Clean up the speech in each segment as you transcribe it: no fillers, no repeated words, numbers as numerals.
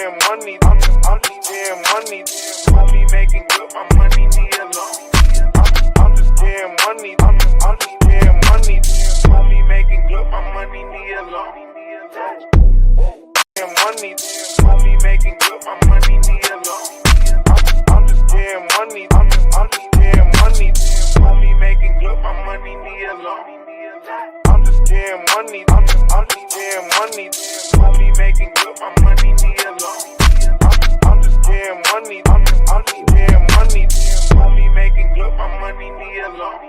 getting money. I'm just getting money. Homie making good, my money need a loan. I'm just getting money. I'm just getting money. Homie making good, my money need a loan. Getting money. Homie making good, my money need a loan. I'm just getting money. I'm just getting money. Homie making good, my money need a loan. I'm just getting money. I'm just getting money. Homie making good, my money need a loan. I'm just getting money. I'm just getting money. Homie making good, my money need a loan.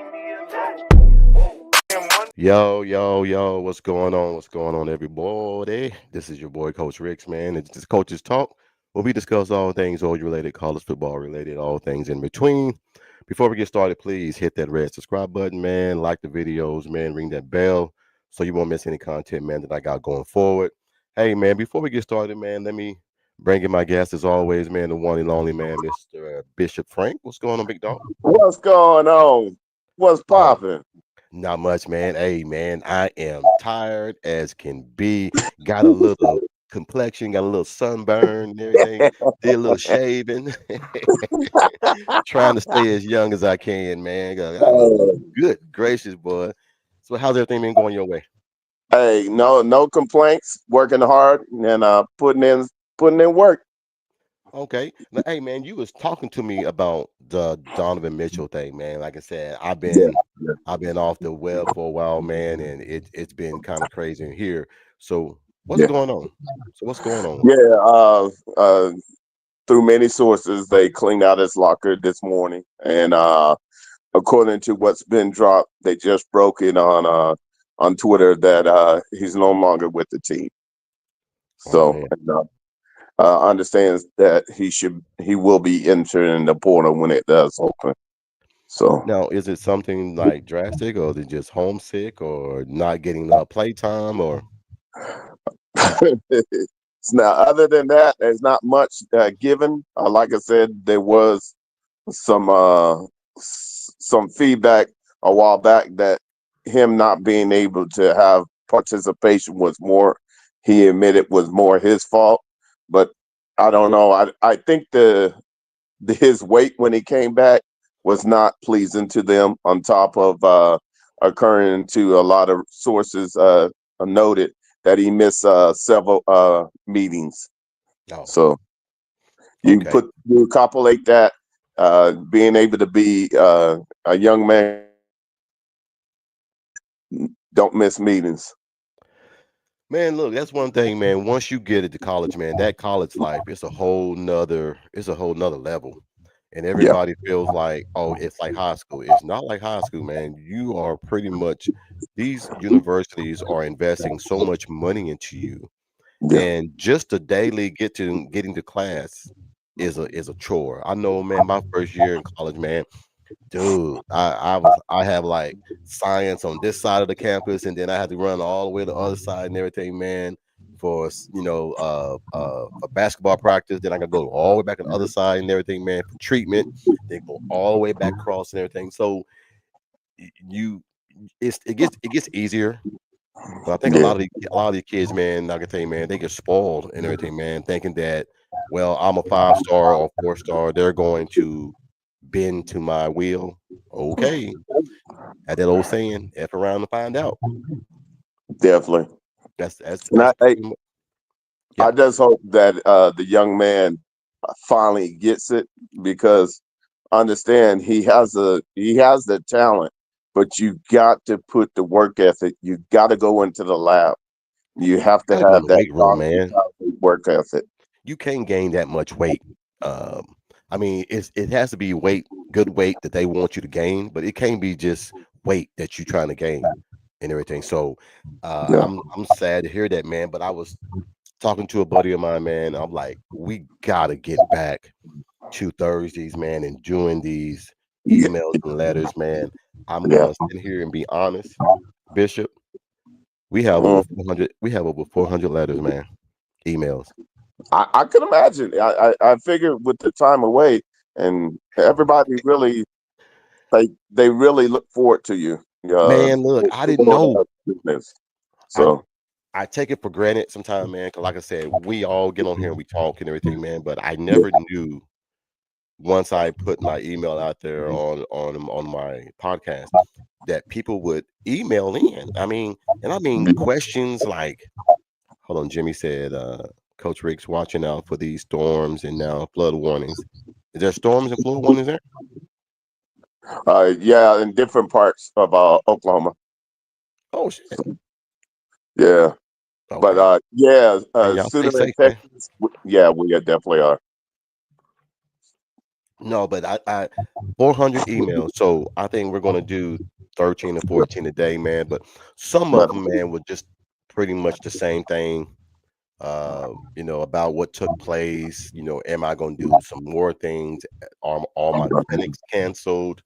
Yo, what's going on? What's going on, everybody? This is your boy, Coach Ricks, man. It's just Coach's Talk, where we discuss all things OU related, college football related, all things in between. Before we get started, please hit that red subscribe button, man. Like the videos, man. Ring that bell so you won't miss any content, man, that I got going forward. Hey, man, before we get started, man, let me bring in my guest, as always, man, the one and only man, Mr. Bishop Frank. What's going on, big dog? What's going on? What's Oh, popping? not much, man. Hey, man, I am tired as can be. Got a little complexion, got a little sunburn and everything. Did a little shaving. Trying to stay as young as I can, man. Got a little good gracious, boy. So how's everything been going your way? Hey, no complaints. Working hard and putting in work. Okay. Now, hey, man, you was talking to me about the Donovan Mitchell thing, man. Like I said, Yeah, I've been off the web for a while, man, and it's been kind of crazy in here. So what's yeah, going on? So what's going on? yeah. Through many sources, they cleaned out his locker this morning, and according to what's been dropped, they just broke it on Twitter that he's no longer with the team. Oh So, man. and, understands that he will be entering the portal when it does open. So. Now, is it something like drastic, or is it just homesick, or not getting enough playtime, or Now, other than that, there's not much given. Like I said, there was some some feedback a while back that him not being able to have participation was more. He admitted was more his fault, but I don't know. I think his weight when he came back was not pleasing to them. On top of occurring to a lot of sources noted that he missed several meetings. no? So Okay. you copulate that being able to be a young man, don't miss meetings. Man, look, that's one thing, man. Once you get into college, man, that college life, it's a whole nother level. And Yeah, everybody feels like, oh, it's like high school. It's not like high school, man. You are pretty much these universities are investing so much money into you. yeah, And just to daily getting to class is a chore. I know, man, my first year in college, man, dude, I have like science on this side of the campus, and then I had to run all the way to the other side and everything, man, for for basketball practice. Then I gotta go all the way back on the other side and everything, man, for treatment. They go all the way back across and everything. So you it gets easier. But I think yeah, a lot of the kids, man, like I tell you, man, they get spoiled and everything, man, thinking that, well, I'm a 5 star or 4 star. They're going to bend to my will. Okay. Had that old saying, F around to find out. definitely. And That's pretty much, yeah. I just hope that the young man finally gets it because understand he has the talent, but you got to put the work ethic. You got to go into the lab. You have to Gotta go in have the that weight room, man. work ethic. You can't gain that much weight. I mean, it has to be good weight that they want you to gain, but it can't be just weight that you're trying to gain and everything. So Yeah, I'm sad to hear that, man. But I was talking to a buddy of mine, man. I'm like, we gotta get back to Thursdays, man, and doing these yeah, emails and letters, man. I'm yeah. gonna sit here and be honest, Bishop. We have over Mm. 400. We have over 400 letters, man. Emails. I could imagine. I figured with the time away and everybody really they really look forward to you. Man, look, I didn't know. Business. I So. I take it for granted sometimes, man. 'Cause like I said, we all get on here and we talk and everything, man. But I never knew once I put my email out there on my podcast that people would email in. I mean, and I mean questions like, hold on, Jimmy said, Coach Rick's watching out for these storms and now flood warnings. Is there storms and flood warnings there? Yeah, in different parts of Oklahoma. Oh shit. Yeah. Okay. But yeah, Man, y'all stay Sooner in safe, man. Texas. Yeah, we definitely are. No, but I 400 emails. So I think we're gonna do 13 or 14 a day, man. But some of But them, man, were just pretty much the same thing. About what took place. Am I gonna do some more things? Are all my clinics canceled?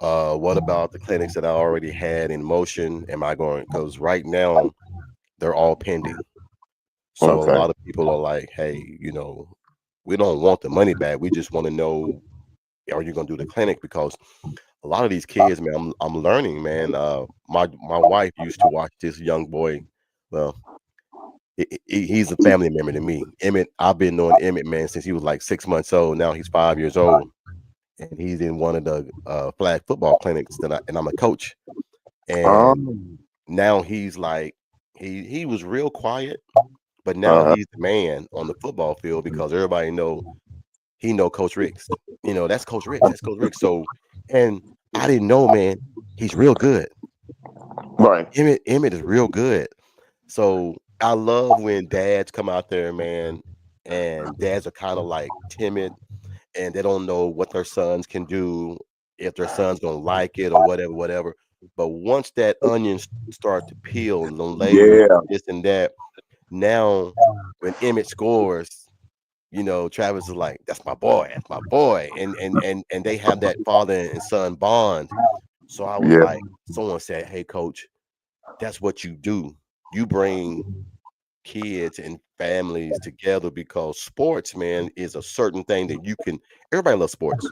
What about the clinics that I already had in motion? Am I going? Because right now they're all pending. So a okay. lot of people are like, hey, we don't want the money back. We just want to know, are you going to do the clinic? Because a lot of these kids, man, I'm learning, man. My wife used to watch this young boy. Well, he's a family member to me. Emmett, I've been knowing Emmett, man, since he was like 6 months old. Now he's 5 years old, and he's in one of the flag football clinics and I'm a coach. And Um, now he's like, he was real quiet, but now uh, he's the man on the football field because everybody he know Coach Ricks. That's Coach Ricks. That's Coach Ricks. So, and I didn't know, man, he's real good. right. Emmett is real good. So I love when dads come out there, man, and dads are kind of like timid and they don't know what their sons can do, if their son's gonna like it or whatever. But once that onion start to peel and the layers, Yeah. this and that, now when Emmett scores, Travis is like, that's my boy. And they have that father and son bond. So I was Yeah. like, someone said, hey coach, that's what you do. You bring kids and families together because sports, man, is a certain thing that everybody loves sports,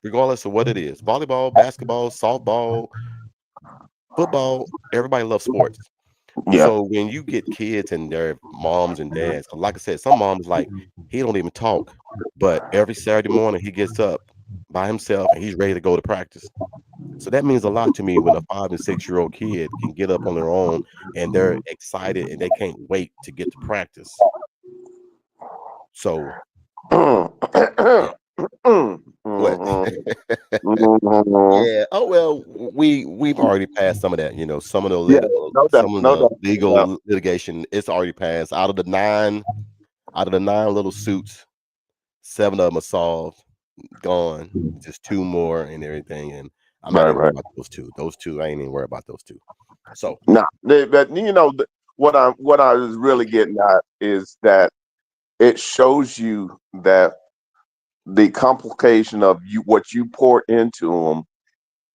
regardless of what it is. Volleyball, basketball, softball, football, everybody loves sports. Yeah. So when you get kids and their moms and dads, like I said, some moms like he don't even talk, but every Saturday morning he gets up by himself and he's ready to go to practice. So that means a lot to me when a 5 and 6-year-old kid can get up on their own and they're excited and they can't wait to get to practice. So yeah. What? Mhm. Yeah. Oh well, we've already passed some of that. Some of the Yeah. No doubt. some of No the doubt. No doubt. legal litigation, it's already passed. Out of the nine little suits, 7 of them are solved, gone. Just 2 more and everything. And I'm not Right. even worried Right. about those two. Those two, I ain't even worried about those two. So Nah. But what I was really getting at is that it shows you that the complication of what you pour into them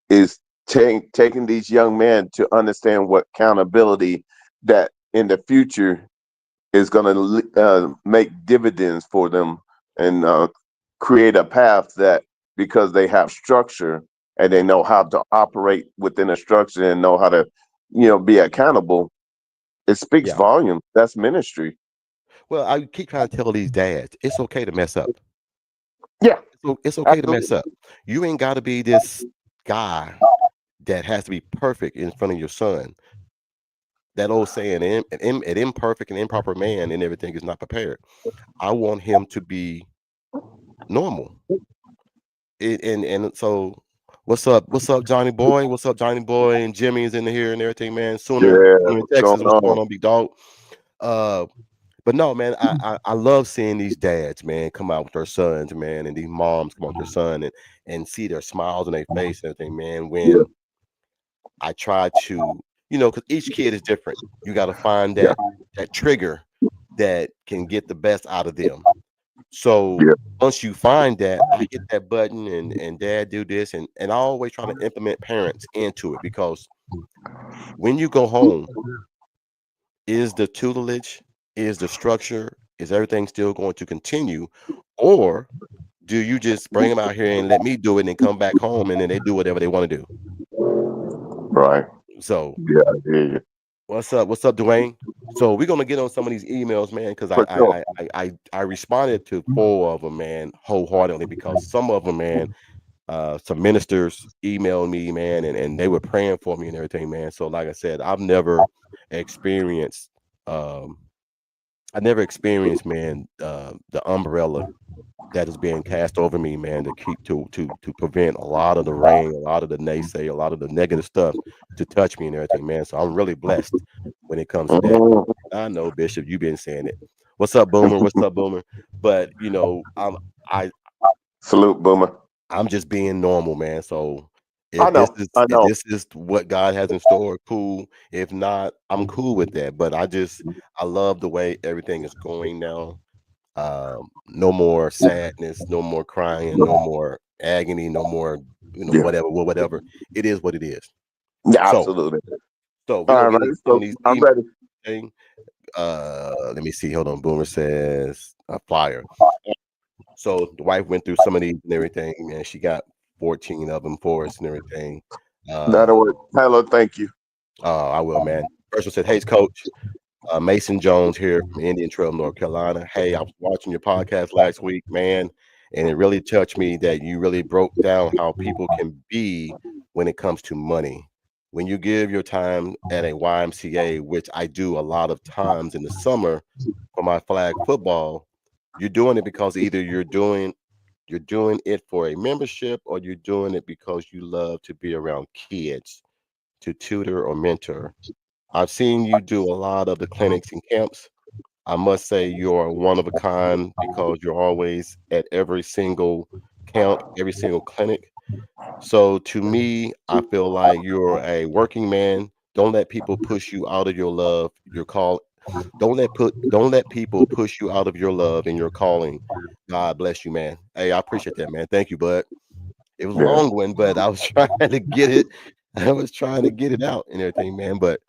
is taking these young men to understand what accountability that in the future is going to make dividends for them and create a path that because they have structure and they know how to operate within a structure and know how to be accountable. It speaks yeah. volumes. That's ministry. Well, I keep trying to tell these dads, it's okay to mess up. Yeah, It's okay to mess absolutely. up. You ain't got to be this guy that has to be perfect in front of your son. That old saying, an imperfect and improper man and everything is not prepared. I want him to be normal. And so, what's up? What's up, Johnny Boy? What's up, Johnny Boy? And Jimmy's in here and everything, man. Sooner Yeah, in what's Texas, going what's going on? on, big dog? Uh, but no, man, I love seeing these dads, man, come out with their sons, man, and these moms come out with their son and see their smiles on their face and everything, man. Yeah, When I try to, because each kid is different. You got to find yeah, that trigger that can get the best out of them. So yeah. once you find that, I hit that button and dad do this and I always try to implement parents into it because when you go home, is the tutelage, is the structure, is everything still going to continue? Or do you just bring them out here and let me do it and come back home and then they do whatever they want to do? Right. So Yeah, I hear you. What's up? What's up, Dwayne? So we're gonna get on some of these emails, man, because I for I, sure. I I I I responded to four of them, man, wholeheartedly because some of them, man, some ministers emailed me, man, and they were praying for me and everything, man. So like I said, experienced um I never experienced, man, the umbrella that is being cast over me, man, to keep to prevent a lot of the rain, a lot of the naysay, a lot of the negative stuff to touch me and everything, man. So I'm really blessed when it comes to that. Mhm. I know, Bishop, you've been saying it. What's up, Boomer? What's up, Boomer? But I Salute, Boomer. I'm just being normal, man. So I know. I if know. this is what God has in store, cool. If not, I'm cool with that. But I love the way everything is going now. No more sadness, no more crying, no more agony, no more, Yeah. whatever. It is what it is. Yeah, So, absolutely. we're gonna All get right, into some of so these I'm emails. ready. Thing. Let me see. Hold on. Boomer says a flyer. So the wife went through some of these and everything, and she got 14 of them for us and everything. That'll Um, work. Hello, thank you. I will, man. First one said, "Hey, Coach, Mason Jones here from Indian Trail, North Carolina. Hey, I was watching your podcast last week, man, and it really touched me that you really broke down how people can be when it comes to money. When you give your time at a YMCA, which I do a lot of times in the summer for my flag football, you're doing it because either you're doing it for a membership or you're doing it because you love to be around kids to tutor or mentor. I've seen you do a lot of the clinics and camps. I must say you're one of a kind because you're always at every single camp, every single clinic. So to me, I feel like you're a working man. Don't let people push you out of your love, your call. Don't let people push you out of your love and your calling. God bless you, man. Hey, I appreciate that, man. Thank you, bud. It was a Yeah. long one, but I was trying to get it. I was trying to get it out and everything, man. But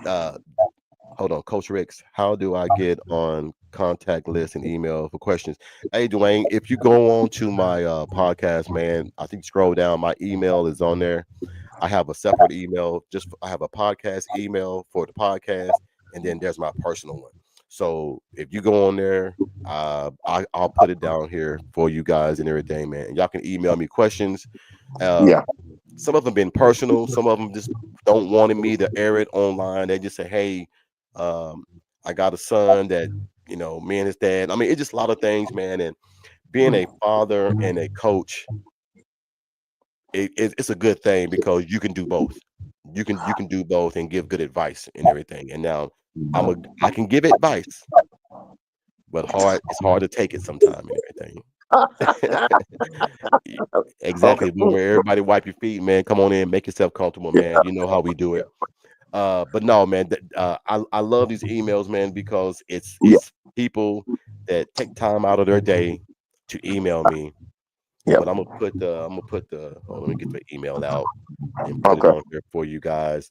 uh hold on, Coach Ricks, how do I get on contact list and email for questions? Hey, Dwayne, if you go on to my podcast, man, I think scroll down. My email is on there. I have a separate email. I have a podcast email for the podcast, and then there's my personal one. So if you go on there, I'll put it down here for you guys and everything, man. And y'all can email me questions. Yeah. Um, some of them been personal. Some of them just don't wanted me to air it online. They just say, "Hey, um, I got a son that me and his dad." I mean, it's just a lot of things, man. And being a father and a coach, it's a good thing because you can do both. You can do both and give good advice and everything. And now I can give advice, but it's hard to take it sometime and everything. E- Okay. Exactly, Boomer. Everybody wipe your feet, man. Come on in, make yourself comfortable, Yeah. man. You know how we do it. But no, man, I love these emails, man, because Yeah. it's people that take time out of their day to email me. Yeah. But I'm gonna put the hold on, let me get the email out and put it Okay. on here for you guys,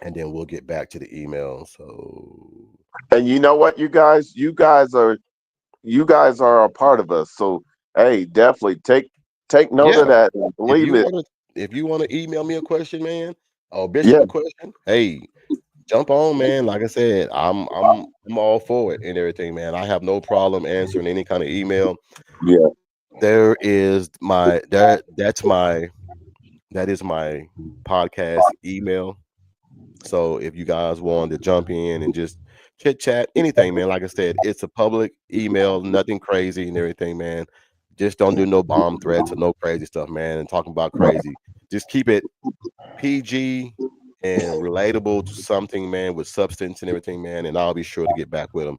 and then we'll get back to the email. So And you know what, you guys are a part of us. So hey, definitely take note yeah, of that and if believe you it. want to if you want to email me a question, man, or Bishop Yeah. a question, hey, jump on, man. Like I said, I'm all for it and everything, man. I have no problem answering any kind of email. Yeah. There is my that is my podcast email. So if you guys want to jump in and just chit chat, anything, man. Like I said, it's a public email, nothing crazy and everything, man. Just don't do no bomb threats or no crazy stuff, man. And talking about crazy, just keep it PG and relatable to something, man, with substance and everything, man. And I'll be sure to get back with them.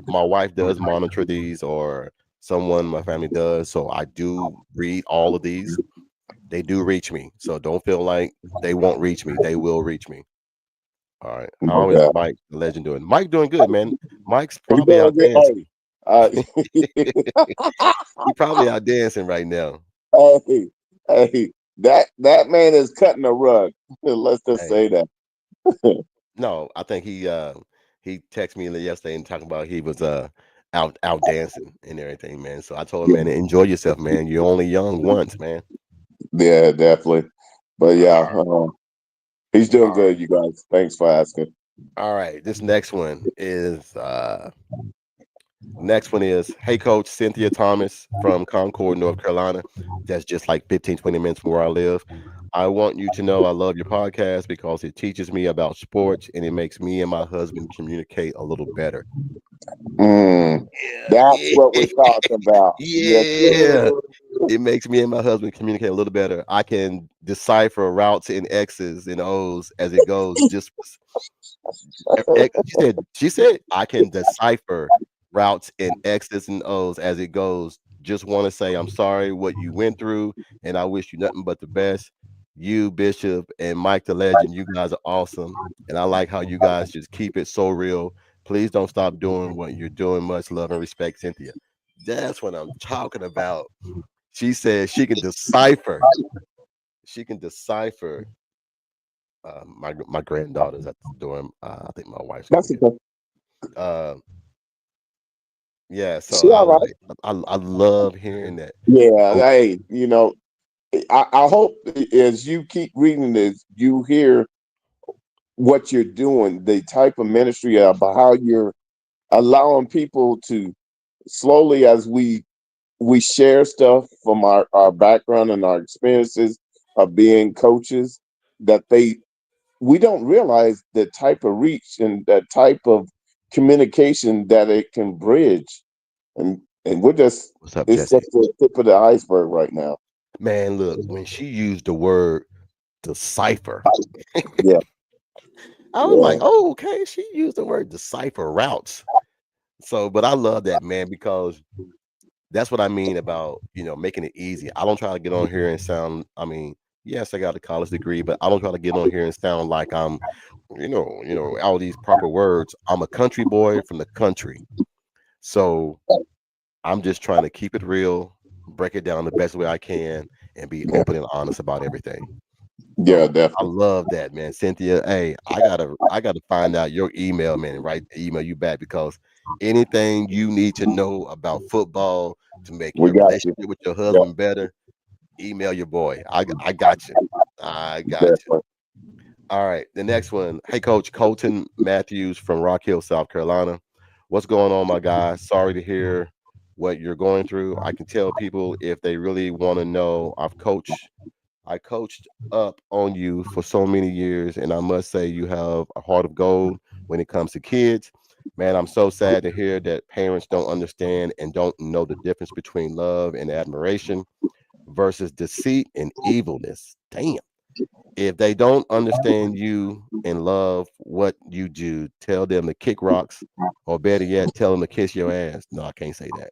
My wife does monitor these, or someone in my family does. So I do read all of these. They do reach me. So don't feel like they won't reach me. They will reach me. All right. No How is doubt. Mike the legend doing? Mike doing good, man. Mike's You probably doing out good? dancing. Hey. Uh, He probably out dancing right now. hey, hey, that man is cutting a rug. Let's just Hey, say that. no, I think he texted me yesterday and talking about he was out dancing and everything, man. So I told him, man, enjoy yourself, man. You're only young once, man. Yeah, definitely. But All yeah, right. He's doing All right. good, you guys. Thanks for asking. All right. This next one is, hey coach, Cynthia Thomas from Concord, North Carolina. That's just like 15, 20 minutes from where I live. I want you to know I love your podcast because it teaches me about sports and it makes me and my husband communicate a little better. Mm, Yeah, that's yeah, what we're talking about. Yes, yeah. sir. It makes me and my husband communicate a little better. I can decipher routes and X's and O's as it goes. Just she said I can decipher routes and X's and O's as it goes. Just want to say I'm sorry what you went through, and I wish you nothing but the best. You, Bishop, and Mike the Legend, you guys are awesome, and I like how you guys just keep it so real. Please don't stop doing what you're doing. Much love and respect, Cynthia. That's what I'm talking about. She says she can decipher. She can decipher. My granddaughter's at the door. I think my wife's gonna That's get. okay. Uh, yeah. So She I all right. like. I love hearing that. Yeah. Oh, Hey, I hope as you keep reading this, you hear what you're doing, the type of ministry about how you're allowing people to slowly, as we share stuff from our background and our experiences of being coaches, that we don't realize the type of reach and that type of communication that it can bridge. And we're just what's up, it's Jesse? just the tip of the iceberg right now. Man, look, when she used the word decipher, Yeah, I was yeah, like, oh, okay. She used the word decipher routes. So, but I love that, man, because that's what I mean about, making it easy. I don't try to get on here and sound, I mean, yes, I got a college degree, but I don't try to get on here and sound like I'm, all these proper words. I'm a country boy from the country. So I'm just trying to keep it real, break it down the best way I can, and be yeah, open and honest about everything. yeah, So I definitely. love that, man. Cynthia, hey, I gotta find out your email, man, and email you back because anything you need to know about football to make We your got you. relationship with your Yeah, husband better, email your boy. I got you. I got you. definitely. All right. The next one. Hey, Coach Colton Matthews from Rock Hill, South Carolina. What's going on, my guy? Sorry to hear what you're going through. I can tell people if they really want to know. I coached up on you for so many years, and I must say you have a heart of gold when it comes to kids. Man, I'm so sad to hear that parents don't understand and don't know the difference between love and admiration versus deceit and evilness. Damn. If they don't understand you and love what you do, tell them to kick rocks, or better yet, tell them to kiss your ass. No, I can't say that.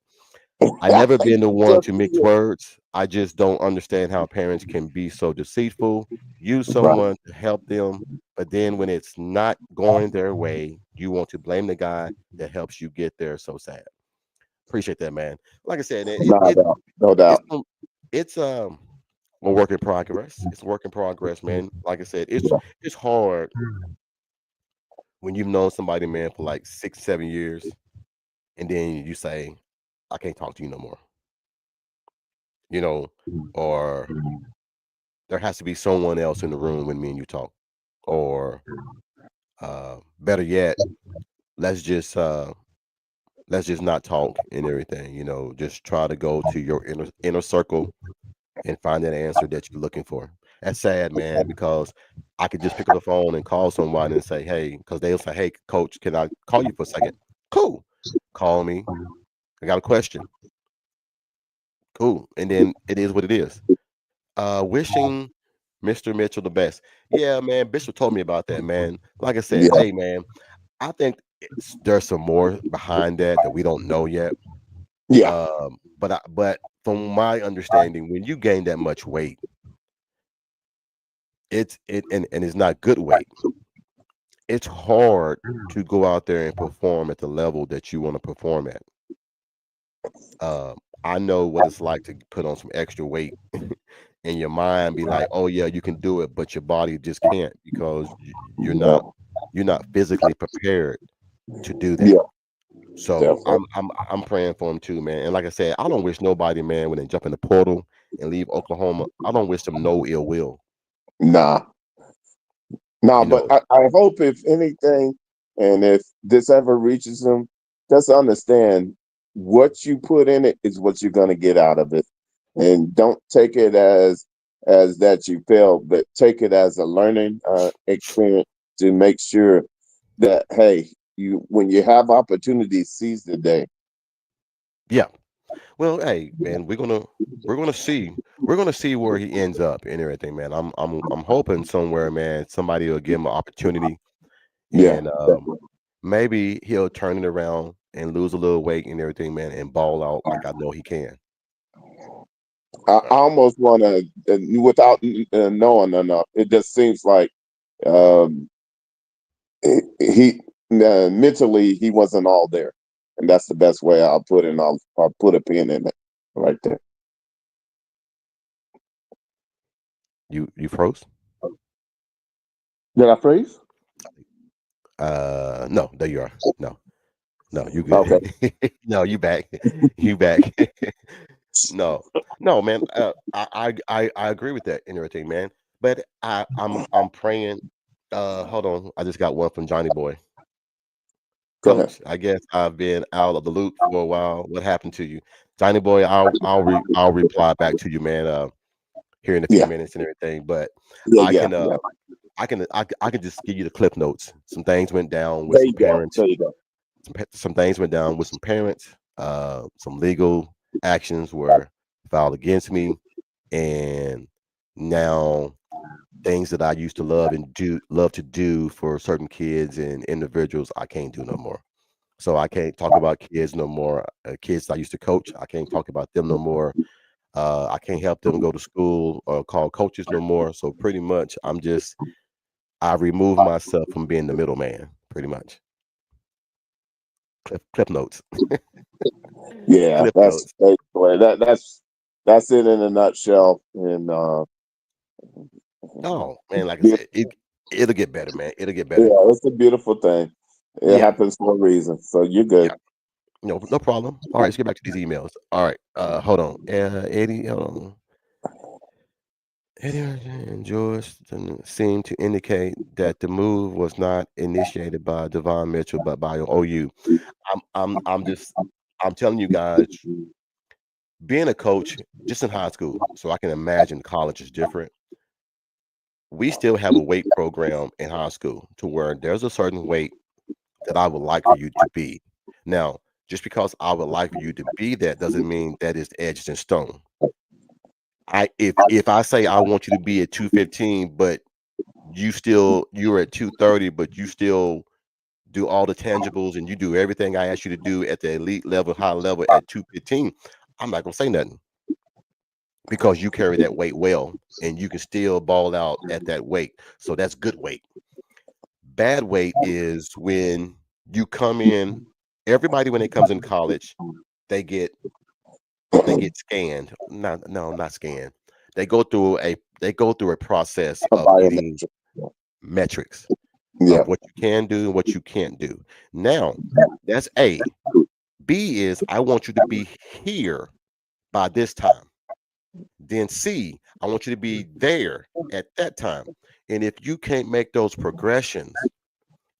I never been the one to mix words. I just don't understand how parents can be so deceitful, use Right. someone to help them, but then when it's not going their way, you want to blame the guy that helps you get there. So sad. Appreciate that, man. Like I said, No doubt. No it's doubt. it's a work in progress. It's a work in progress, man. Like I said, it's hard when you've known somebody, man, for like 6, 7 years, and then you say, "I can't talk to you no more," you know, or there has to be someone else in the room when me and you talk, or better yet, let's just uh, let's just not talk and everything. Just try to go to your inner circle and find that answer that you're looking for. That's sad, man, because I could just pick up the phone and call someone and say, hey, because they'll say, hey, coach, can I call you for a second? Cool. Call me. I got a question. Cool. And then it is what it is. Wishing Mr. Mitchell the best. Yeah, man. Bishop told me about that, man. Like I said, Yeah, hey, man, I think there's some more behind that we don't know yet. yeah, But from my understanding, when you gain that much weight, and it's not good weight. It's hard to go out there and perform at the level that you want to perform at. I know what it's like to put on some extra weight and your mind be like, "Oh yeah, you can do it," but your body just can't because you're yeah, not physically prepared to do that. yeah, So definitely. I'm praying for him too, man. And like I said, I don't wish nobody, man, when they jump in the portal and leave Oklahoma, I don't wish them no ill will. Nah, No, You but know, I hope if anything, and if this ever reaches them, just understand what you put in it is what you're going to get out of it, and don't take it as that you failed, but take it as a learning experience to make sure that hey, you when you have opportunities, seize the day. yeah. Well, hey, man, we're gonna see where he ends up and everything, man. I'm hoping somewhere, man, somebody will give him an opportunity, Yeah, and maybe he'll turn it around and lose a little weight and everything, man, and ball out like I know he can. I almost want to, without knowing enough. It just seems like um, he mentally he wasn't all there, and that's the best way I'll put it. I'll put a pin in it right there. You froze? Did I freeze? No, there you are. No, no, you Okay. good. No, you back. You back. No, no, man. I agree with that and everything, man. But I'm praying. Hold on. I just got one from Johnny Boy. Go ahead. Coach, I guess I've been out of the loop for a while. What happened to you, Johnny Boy? I'll reply back to you, man. Here in a few Yeah. minutes and everything. But Yeah. I Yeah. can Yeah. I can just give you the clip notes. Some things went down with There some you go. parents. There you go. Some things went down with some parents. Some legal actions were filed against me, and now things that I used to love to do for certain kids and individuals, I can't do no more. So I can't talk about kids no more. Kids I used to coach, I can't talk about them no more. I can't help them go to school or call coaches no more. So pretty much, I removed myself from being the middleman. Pretty much. Clip notes. Yeah. Clip That's notes. basically that's it in a nutshell. And Oh man, like I yeah, said, it'll get better, man. It'll get better. it's a beautiful thing. It Yeah, happens for a reason. So you're good. yeah. No problem. All right, let's get back to these emails. All right, hold on. Eddie, hold on. Eddie and George seem to indicate that the move was not initiated by Devon Mitchell, but by OU. I'm telling you guys, being a coach just in high school, so I can imagine college is different. We still have a weight program in high school to where there's a certain weight that I would like for you to be. Now, just because I would like for you to be that doesn't mean that is edged in stone. If I say I want you to be at 215, but you're at 230, but you still do all the tangibles and you do everything I ask you to do at the elite level, high level at 215, I'm not gonna say nothing because you carry that weight well and you can still ball out at that weight. So that's good weight. Bad weight is when you come in, everybody when it comes in college, they get they get scanned. Not scanned. They go through a process A of getting biometric. metrics Yeah. of what you can do and what you can't do. Now, that's A. B is I want you to be here by this time. Then C, I want you to be there at that time. And if you can't make those progressions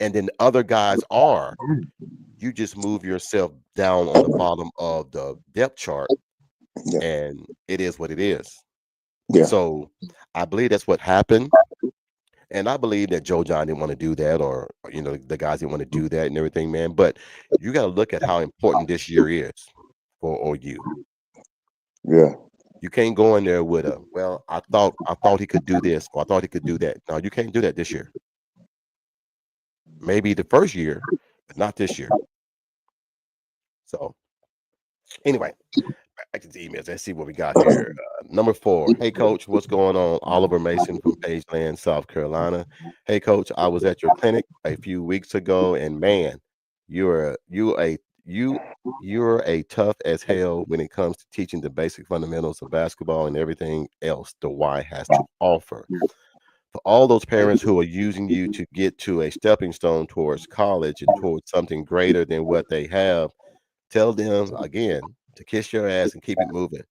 and then other guys are, you just move yourself down on the bottom of the depth chart Yeah. and it is what it is. Yeah. So I believe that's what happened. And I believe that Joe John didn't want to do that, or the guys didn't want to do that and everything, man. But you got to look at how important this year is for OU. Yeah. You can't go in there with a well. I thought he could do this, or I thought he could do that. No, you can't do that this year. Maybe the first year, but not this year. So anyway, back to the emails. Let's see what we got here. Number 4. Hey, coach, what's going on? Oliver Mason from Pageland, South Carolina. Hey, coach, I was at your clinic a few weeks ago, and man, you're you a you you're a tough as hell when it comes to teaching the basic fundamentals of basketball and everything else the Y has to offer. For all those parents who are using you to get to a stepping stone towards college and towards something greater than what they have, tell them again to kiss your ass and keep it moving.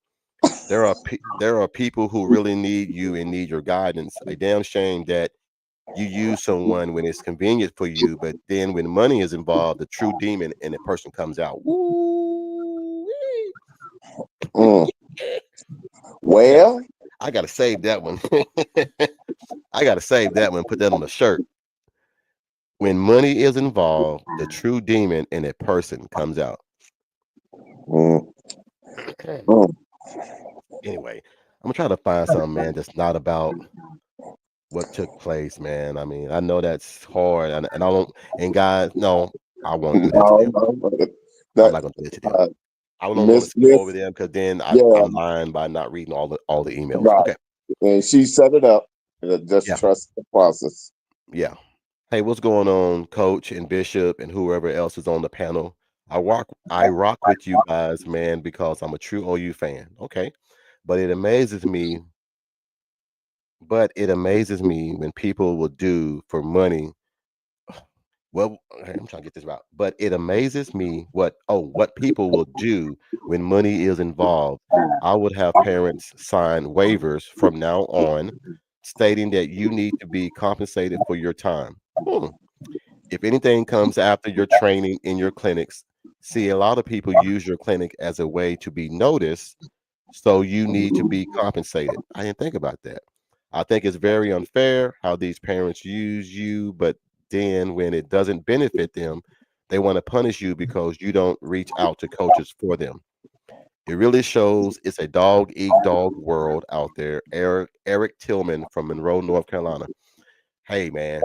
There are people who really need you and need your guidance. A damn shame that You use someone when it's convenient for you, but then when money is involved, the true demon in the person comes out. Woo-wee. Mm. Well, I gotta save that one. I gotta save that one. Put that on a shirt. When money is involved, the true demon in a person comes out. mm, mm. Anyway, I'm gonna try to find something, man, that's not about what took place, man. I mean, I know that's hard, and I don't. And guys, no, I won't do that to No, them. no, but I'm that not gonna do that to them. uh, I don't want to Miss skip over Miss, them because then yeah, I'm lying by not reading all the emails. right. Okay, And she set it up. Just yeah, trust the process. yeah. Hey, what's going on, Coach and Bishop and whoever else is on the panel? I rock with you guys, man, because I'm a true OU fan. Okay, but it amazes me. But it amazes me when people will do for money. Well, okay, I'm trying to get this right. But it amazes me what people will do when money is involved. I would have parents sign waivers from now on stating that you need to be compensated for your time. Hmm. If anything comes after your training in your clinics, see, a lot of people use your clinic as a way to be noticed, so you need to be compensated. I didn't think about that. I think it's very unfair how these parents use you, but then when it doesn't benefit them, they want to punish you because you don't reach out to coaches for them. It really shows it's a dog eat dog world out there. Eric Tillman from Monroe, North Carolina. Hey man,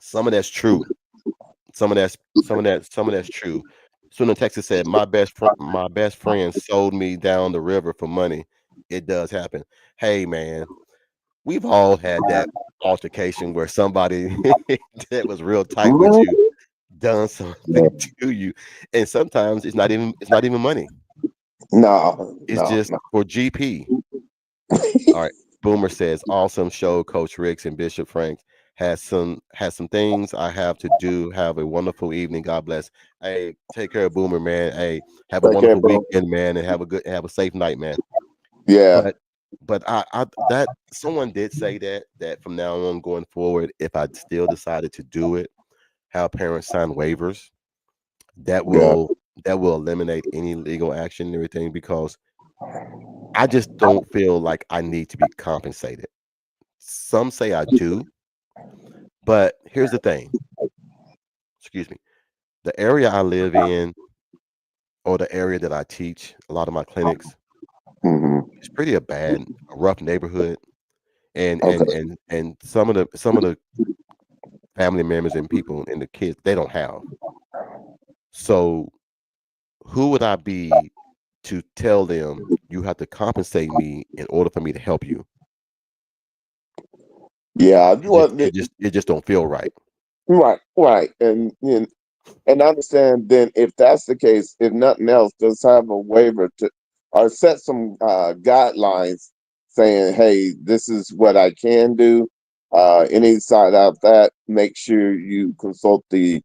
some of that's true. Some of that's true. Soon Texas said, my best friend sold me down the river for money. It does happen. Hey man, we've all had that altercation where somebody that was real tight with you done something to you. And sometimes it's not even money. No, It's no, just no. for GP. All right. Boomer says, awesome show, Coach Ricks and Bishop Franks. Has some things I have to do. Have a wonderful evening. God bless. Hey, take care of Boomer, man. Hey, have a Take care, wonderful bro. weekend, man, and have a safe night, man. Yeah, But I that someone did say that from now on going forward, if I still decided to do it, have parents sign waivers, that yeah, will that will eliminate any legal action and everything because I just don't feel like I need to be compensated. Some say I do, but here's the thing. Excuse me. The area I live in or the area that I teach, a lot of my clinics, hmm, it's pretty a rough neighborhood. okay, And some of the family members and people and the kids, they don't have. So who would I be to tell them you have to compensate me in order for me to help you? yeah. It just Well, it just it just don't feel right. right, right, and I understand. Then, if that's the case, if nothing else, just have a waiver to, or set some guidelines saying, "Hey, this is what I can do." Any side out that, make sure you consult the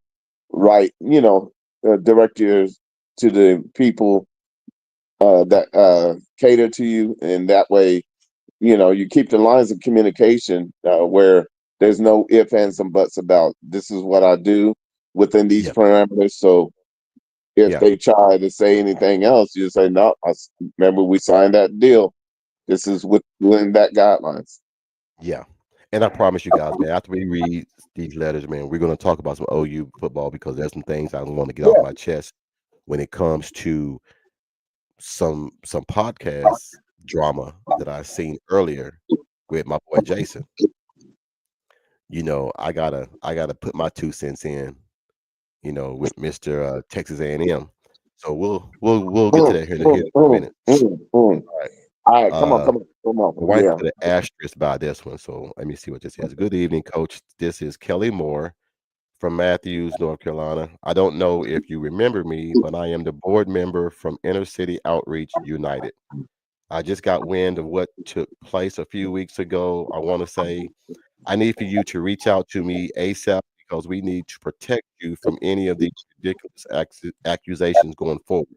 right, directors to the people that cater to you, and that way, you keep the lines of communication where there's no ifs, ands, and buts about this is what I do within these Yeah, parameters. So if yeah, they try to say anything else, you say, no, remember we signed that deal. This is within that guidelines. yeah. And I promise you guys, man, after we read these letters, man, we're gonna talk about some OU football because there's some things I want to get off Yeah. my chest when it comes to some podcast drama that I seen earlier with my boy Jason. I gotta put my 2 cents in, with Mr. Texas A&M. So we'll get to Mm, that here mm, in a mm, minute. mm, mm. All right. All right, come on, Uh, come on, come my on. wife Yeah. put an asterisk by this one, so let me see what this is. Good evening, Coach. This is Kelly Moore from Matthews, North Carolina. I don't know if you remember me, but I am the board member from Inner City Outreach United. I just got wind of what took place a few weeks ago. I want to say I need for you to reach out to me ASAP because we need to protect you from any of these ridiculous accusations going forward.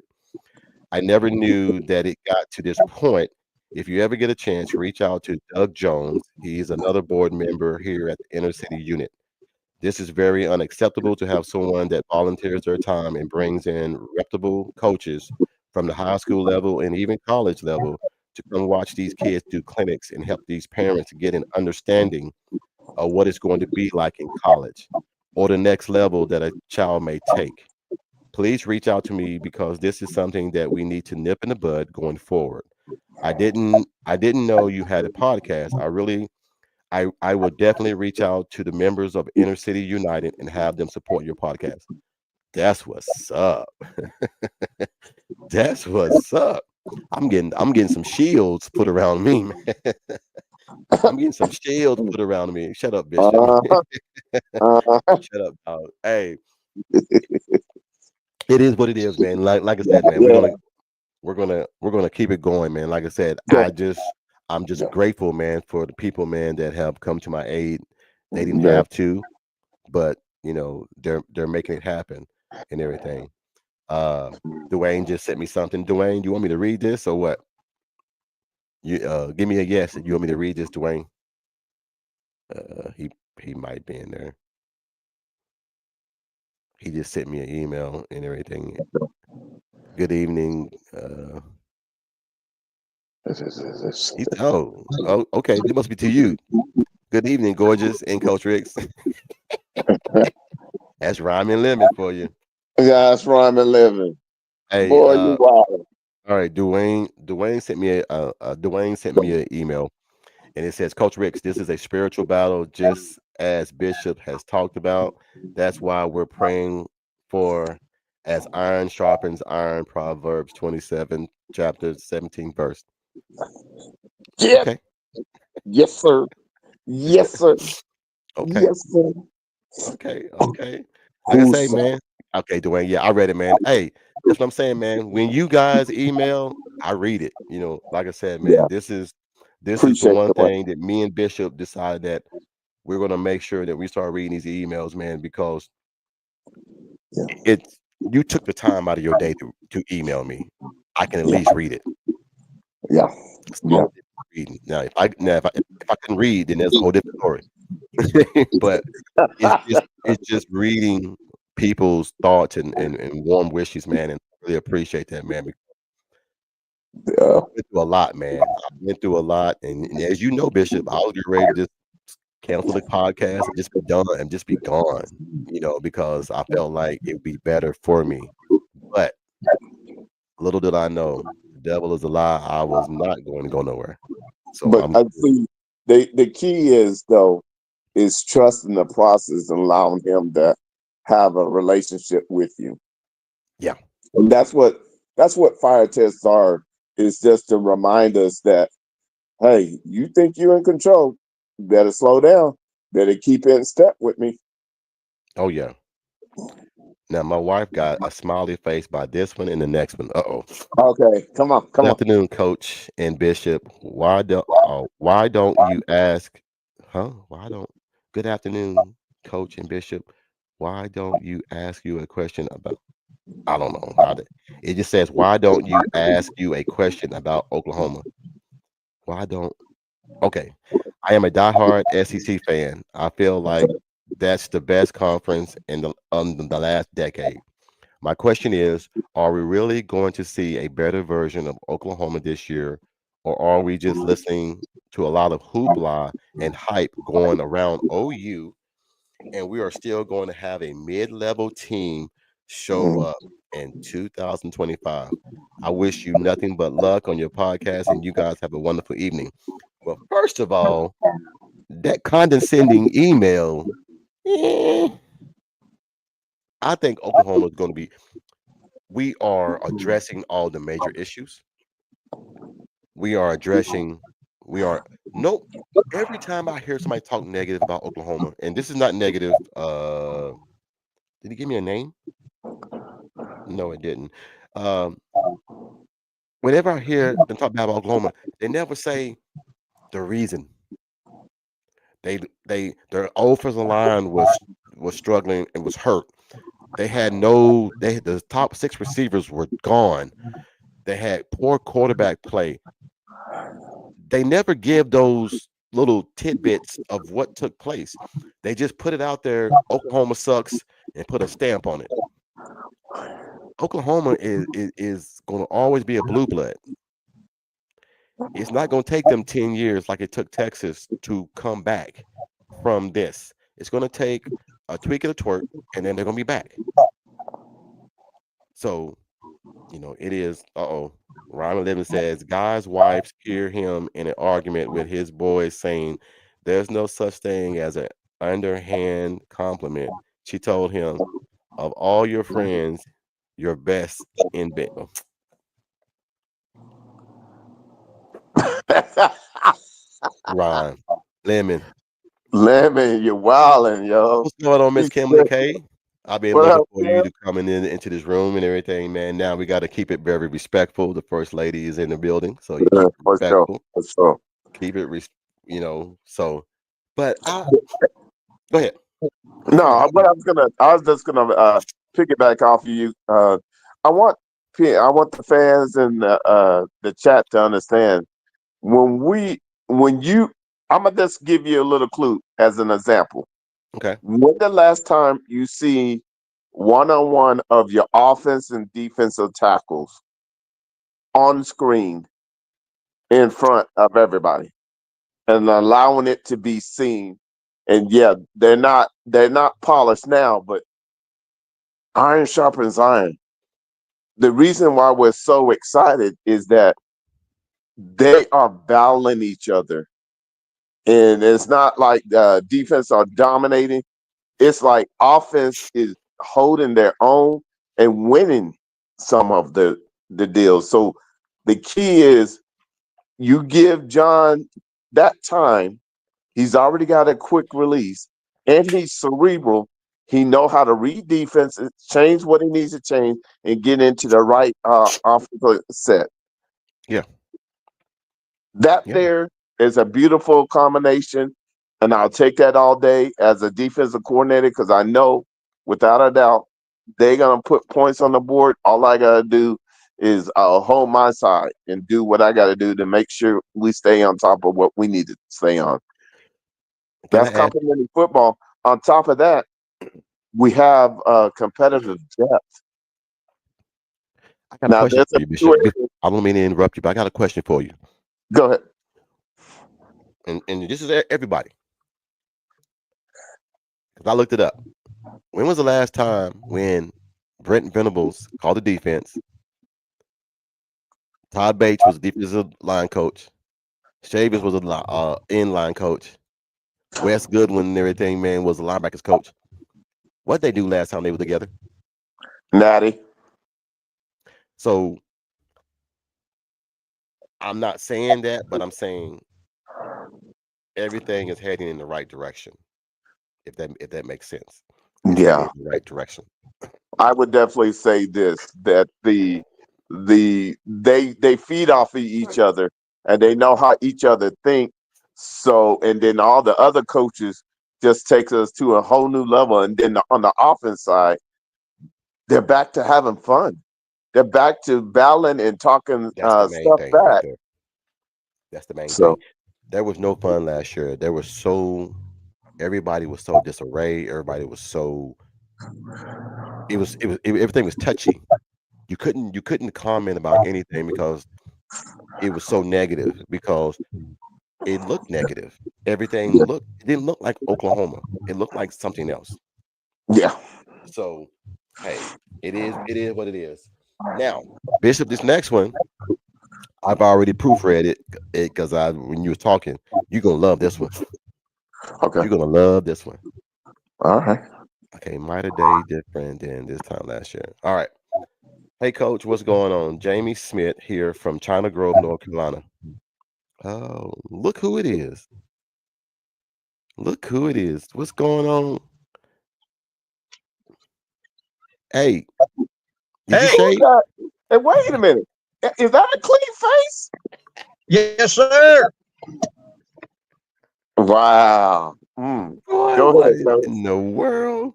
I never knew that it got to this point. If you ever get a chance, reach out to Doug Jones. He's another board member here at the Inner City Unit. This is very unacceptable to have someone that volunteers their time and brings in reputable coaches from the high school level and even college level to come watch these kids do clinics and help these parents get an understanding of what it's going to be like in college or the next level that a child may take. Please reach out to me because this is something that we need to nip in the bud going forward. I didn't know you had a podcast. I will definitely reach out to the members of Inner City United and have them support your podcast. That's what's up. That's what's up. I'm getting some shields put around me, man. I'm getting some shields put around me. Shut up, Bishop. Uh, uh, Shut up, dog. Hey, it is what it is, man. Like I said, man, we're yeah, gonna we're gonna keep it going, man. Like I said, yeah, I'm just yeah, grateful, man, for the people, man, that have come to my aid. They didn't yeah. have to, but they're making it happen and everything. Uh Dwayne just sent me something. Dwayne, you want me to read this or what? You give me a yes. You want me to read this, Dwayne? He might be in there. He just sent me an email and everything. Good evening. Oh, okay. It must be to you. Good evening, gorgeous and Coach Ricks. That's rhyming lemon for you. Yeah, that's rhyming living. Hey, Boy, you wild. all right, Dwayne. Dwayne sent me an email, and it says, Coach Ricks, this is a spiritual battle, just as Bishop has talked about. That's why we're praying for as iron sharpens iron. Proverbs 27, chapter 17, verse. Yes, Okay, yes, sir. Yes, sir. okay, Yes, sir. okay. Like I say, Who's man. Okay, Dwayne. Yeah, I read it, man. Hey, that's what I'm saying, man. When you guys email, I read it. Like I said, man, yeah, this is the appreciate one the way. thing that me and Bishop decided that we're gonna make sure that we start reading these emails, man, because Yeah, it's you took the time out of your day to email me. I can at yeah, least read it. yeah, That's yeah, all reading. Now, if I can read, then that's a whole different story. But it's just reading people's thoughts and warm wishes, man, and I really appreciate that, man. Because yeah, I went through a lot, man. I went through a lot, and as you know, Bishop, I was getting ready to just cancel the podcast and just be done and just be gone, because I felt like it would be better for me. But little did I know, the devil is a lie. I was not going to go nowhere. So but I'm I good. see the key is though is trusting the process and allowing him to have a relationship with you. Yeah. And that's what fire tests are, is just to remind us that, hey, you think you're in control, better slow down, better keep in step with me. Oh yeah. Now my wife got a smiley face by this one and the next one. Uh-oh. Okay, come on, Good come on. afternoon, Coach and Bishop. Why don't you ask? Huh? Why don't? Good afternoon, Coach and Bishop. Why don't you ask you a question about? I don't know how to. It just says, why don't you ask you a question about Oklahoma? Why don't? Okay, I am a diehard SEC fan. I feel like that's the best conference in the last decade. My question is, are we really going to see a better version of Oklahoma this year, or are we just listening to a lot of hoopla and hype going around OU, and we are still going to have a mid-level team show Mhm. up in 2025? I wish you nothing but luck on your podcast, and you guys have a wonderful evening. Well, first of all, that condescending email, eh, I think Oklahoma is going to be. We are addressing all the major issues. We are addressing. We are no. Every time I hear somebody talk negative about Oklahoma, and this is not negative. Did he give me a name? No, it didn't. Um, Whenever I hear them talk bad about Oklahoma, they never say the reason. Their offensive line was struggling and was hurt. The top six receivers were gone. They had poor quarterback play. they never give those little tidbits of what took place. They just put it out there. Oklahoma sucks and put a stamp on it. Oklahoma is going to always be a blue blood. It's not going to take them 10 years like it took Texas to come back from this. It's going to take a tweak of the twerk, and then they're going to be back. So, it is. Ryan Living says, guys' wives hear him in an argument with his boys saying, there's no such thing as an underhand compliment. She told him, of all your friends, your best in bed. Ryan Lemon, you're wilding, yo. what's going on, Miss Kimberly K? I've been What looking up, for you to coming into this room and everything, man. Now we got to keep it very respectful. The first lady is in the building, so you keep it For sure. respectful. For sure. Keep it, So, but go ahead. No, I was just gonna piggyback off of you. I want the fans and the chat to understand when I'm gonna just give you a little clue as an example. Okay. When the last time you see one-on-one of your offense and defensive tackles on screen in front of everybody and allowing it to be seen? And yeah, they're not polished now, but iron sharpens iron. The reason why we're so excited is that they are battling each other. And it's not like defense are dominating. It's like offense is holding their own and winning some of the deals. So the key is you give John that time. He's already got a quick release, and he's cerebral. He know how to read defense, change what he needs to change, and get into the right offensive set. Yeah. There is a beautiful combination, and I'll take that all day as a defensive coordinator because I know, without a doubt, they're gonna put points on the board. All I gotta do is hold my side and do what I gotta do to make sure we stay on top of what we need to stay on. That's complementary football. On top of that, we have competitive depth. I got a question for you, Bishop. I don't mean to interrupt you, but I got a question for you. Go ahead. And this is everybody. Because I looked it up. When was the last time when Brent Venables called the defense? Todd Bates was the defensive line coach. Shavers was a in-line coach. Wes Goodwin and everything, man, was the linebackers coach. What they do last time they were together? Natty. So I'm not saying that, but I'm saying everything is heading in the right direction. If that makes sense. It's Yeah, in the right direction. I would definitely say this: that they feed off of each other and they know how each other think. So, and then all the other coaches just takes us to a whole new level. And then on the offense side, they're back to having fun. They're back to battling and talking That's the main stuff thing back. right there. That's the main So thing. There was no fun last year. Everybody was so disarray. Everybody was so everything was touchy. You couldn't comment about anything because it was so negative, because it looked negative. Everything it didn't look like Oklahoma. It looked like something else. yeah, So hey, it is what it is. Now, Bishop, this next one, I've already proofread it because when you were talking, you're gonna love this one. okay, You're gonna love this one. all right. Okay, might a day different than this time last year. All right. Hey, Coach, what's going on? Jamie Smith here from China Grove, North Carolina. Oh, look who it is. Look who it is. What's going on? Hey, did you shave? Hey, wait a minute. Is that a clean face? Yes, sir. Wow. Boy, Go what ahead, Coach. in the world?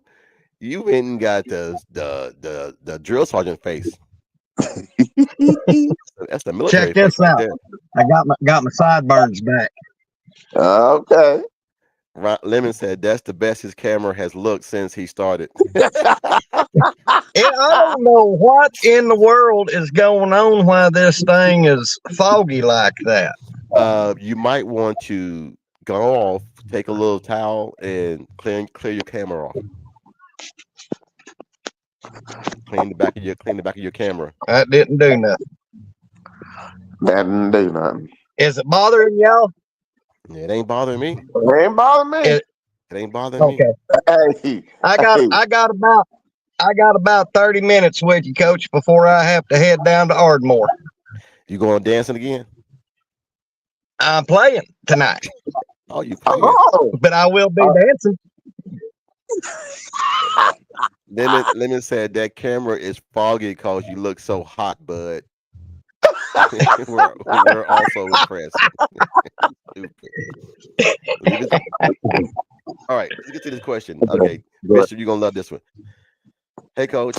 You went and got the drill sergeant face. That's the military Check this face right out. there. I got my sideburns back. Okay. Lemon said that's the best his camera has looked since he started. I don't know what in the world is going on why this thing is foggy like that. You might want to go off, take a little towel, and clear your camera off. Clean the back of your camera. That didn't do nothing. That didn't do nothing. Is it bothering y'all? Yeah, it ain't bothering me. It ain't bothering me. It ain't bothering me. Okay. Hey, I got about 30 minutes with you, Coach, before I have to head down to Ardmore. You going dancing again? I'm playing tonight, Oh, you playing? oh, but I will be dancing. Lemon said that camera is foggy because you look so hot, bud. we're also impressed. All right, let's get to this question. Okay, Bishop, you're gonna love this one. Hey, Coach.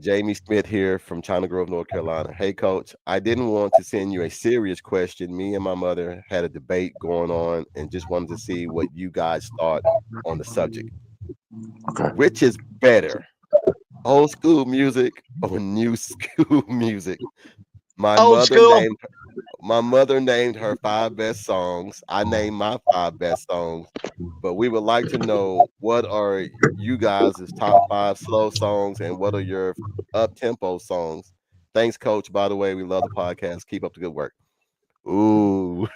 Jamie Smith here from China Grove, North Carolina. Hey, Coach. I didn't want to send you a serious question. Me and my mother had a debate going on and just wanted to see what you guys thought on the subject. Okay. Which is better, old school music or new school music? My mother named her 5 best songs. I named my 5 best songs. But we would like to know, what are you guys' top 5 slow songs and what are your up-tempo songs? Thanks, Coach. By the way, we love the podcast. Keep up the good work. Ooh.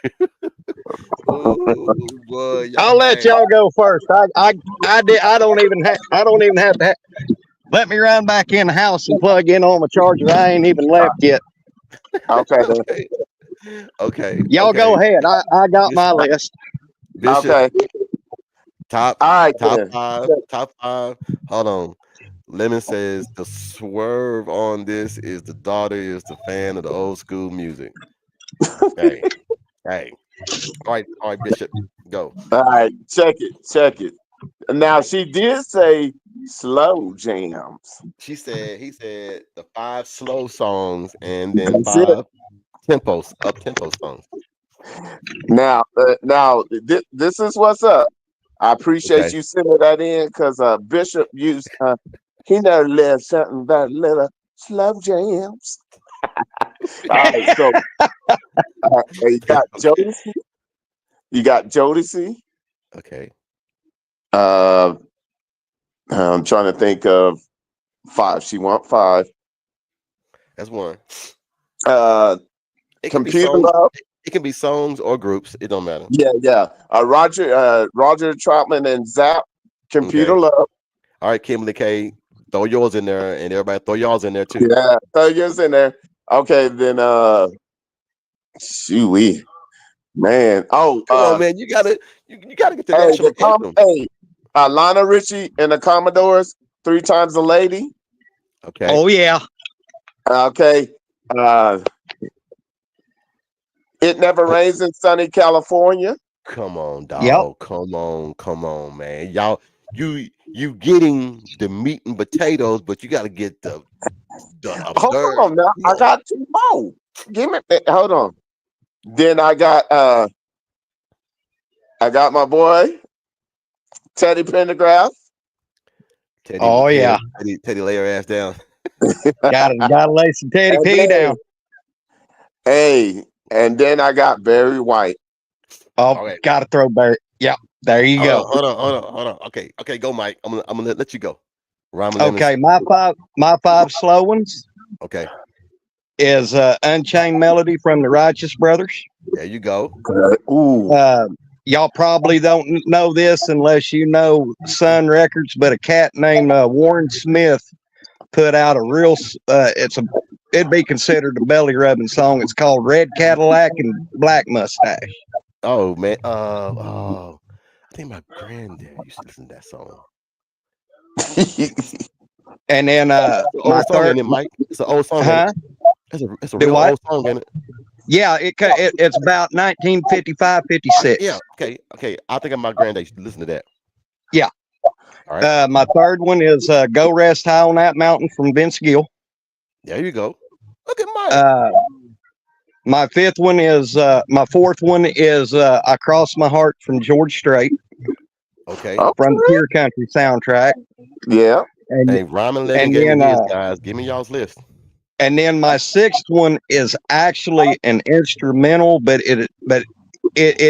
Ooh, boy, I'll let y'all go first. I don't even have to. Let me run back in the house and plug in on my charger. I ain't even left yet. okay. Okay. Y'all okay. go ahead. I got my list. Bishop, Okay. top All right. then. 5. Top 5. Hold on. Lemon says the swerve on this is the daughter is the fan of the old school music. Hey. All right, Bishop, go. All right. Check it. Now she did say slow jams. He said the 5 slow songs and then That's it. 5 up-tempo songs. Now, this is what's up. I appreciate Okay. you sending that in because Bishop used he never left something about little slow jams. All right, so you got Jodeci. You got Jodeci. Okay. I'm trying to think of 5. She want 5. That's one. Computer It can be songs, Love. it can be songs or groups. It don't matter. Yeah. Roger Troutman and Zap. Computer Okay. Love. All right, Kimberly K, throw yours in there, and everybody throw y'all's in there too. Yeah, throw yours in there. Okay, then shoo-wee. Man. Oh, Come on, man. You gotta get the hey, national anthem. Lionel Richie and the Commodores, 3 Times a Lady. Okay. Oh yeah. Okay. It Never Rains in Sunny California. Come on, dog. Yep. Come on, man. Y'all, you getting the meat and potatoes, but you gotta get the Hold on now. I got 2 more. Give me hold on. Then I got my boy Teddy Pendergrass. Teddy, Oh yeah. Teddy, lay your ass down. Gotta lay some Teddy And P then- down. Hey, and then I got Barry White. Oh, All right. gotta throw Barry. Yep. There you go. Hold on. Okay, go, Mike. I'm gonna let you go. Rhyme Lemons. Okay, my 5 slow ones Okay, is Unchained Melody from the Righteous Brothers. there you go. Ooh. Y'all probably don't know this unless you know Sun Records, but a cat named Warren Smith put out a real it'd be considered a belly rubbing song. It's called Red Cadillac and Black Mustache. Oh man. I think my granddad used to listen to that song. And then It's an my old song, third, ain't it, Mike? It's an old song. huh? It's a Do real what? old song, ain't it? Yeah, it's about 1955, 56. Yeah. Okay. I think my granddad used to listen to that. Yeah. All right. My third one is Go Rest High on That Mountain from Vince Gill. There you go. Look at Mike. My fifth one is my fourth one is I Cross My Heart from George Strait Okay. from the Pure Country soundtrack. Yeah. And Hey, Rhyme and Legend and gave me then his, guys. Give me y'all's list. and then my sixth one is actually an instrumental, but it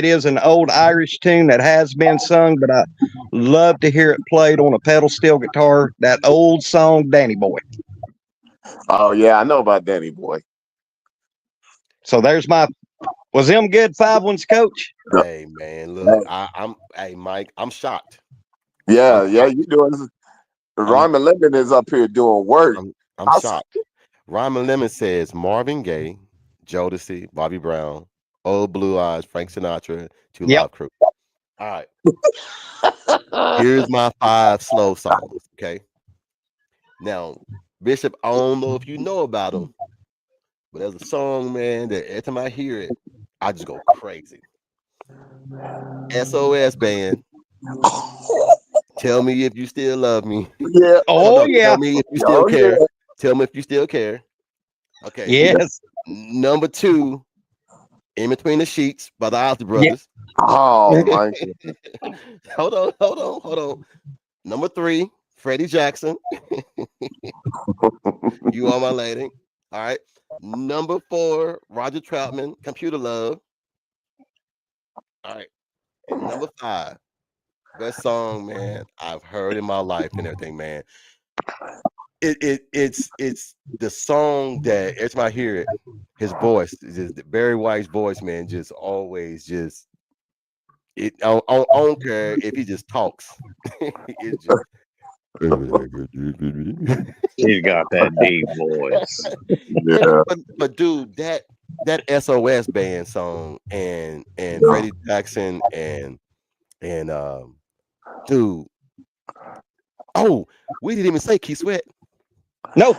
is an old Irish tune that has been sung, but I love to hear it played on a pedal steel guitar. That old song, Danny Boy. Oh yeah, I know about Danny Boy. So there's my. Was them good 5 ones, Coach? Hey man, look, hey Mike, I'm shocked. Yeah, you doing Rhyme Lemon is up here doing work. I'm shocked. Rhyme and Lemon says Marvin Gaye, Jodeci, Bobby Brown, Old Blue Eyes, Frank Sinatra, Two Live Crew. All right. Here's my 5 slow songs. Okay. Now, Bishop, I don't know if you know about them, but there's a song, man, that every time I hear it, I just go crazy. SOS Band. Tell me if you still love me. Yeah. Oh yeah. Tell me if you still care. Yeah. Tell me if you still care. Okay. Yes. Number 2, In Between the Sheets by the Ozzy Brothers. Oh my God. Hold on. Number 3, Freddie Jackson. You Are My Lady. All right. Number 4, Roger Troutman, Computer Love. All right. And number 5, best song, man, I've heard in my life and everything, man. It's the song that every time I hear it, his voice, just Barry White's voice, man, just always just I don't care if he just talks. It's just He's got that deep voice. Yeah. but dude, that SOS Band song and Freddie Jackson and dude, oh, we didn't even say Keith Sweat. No.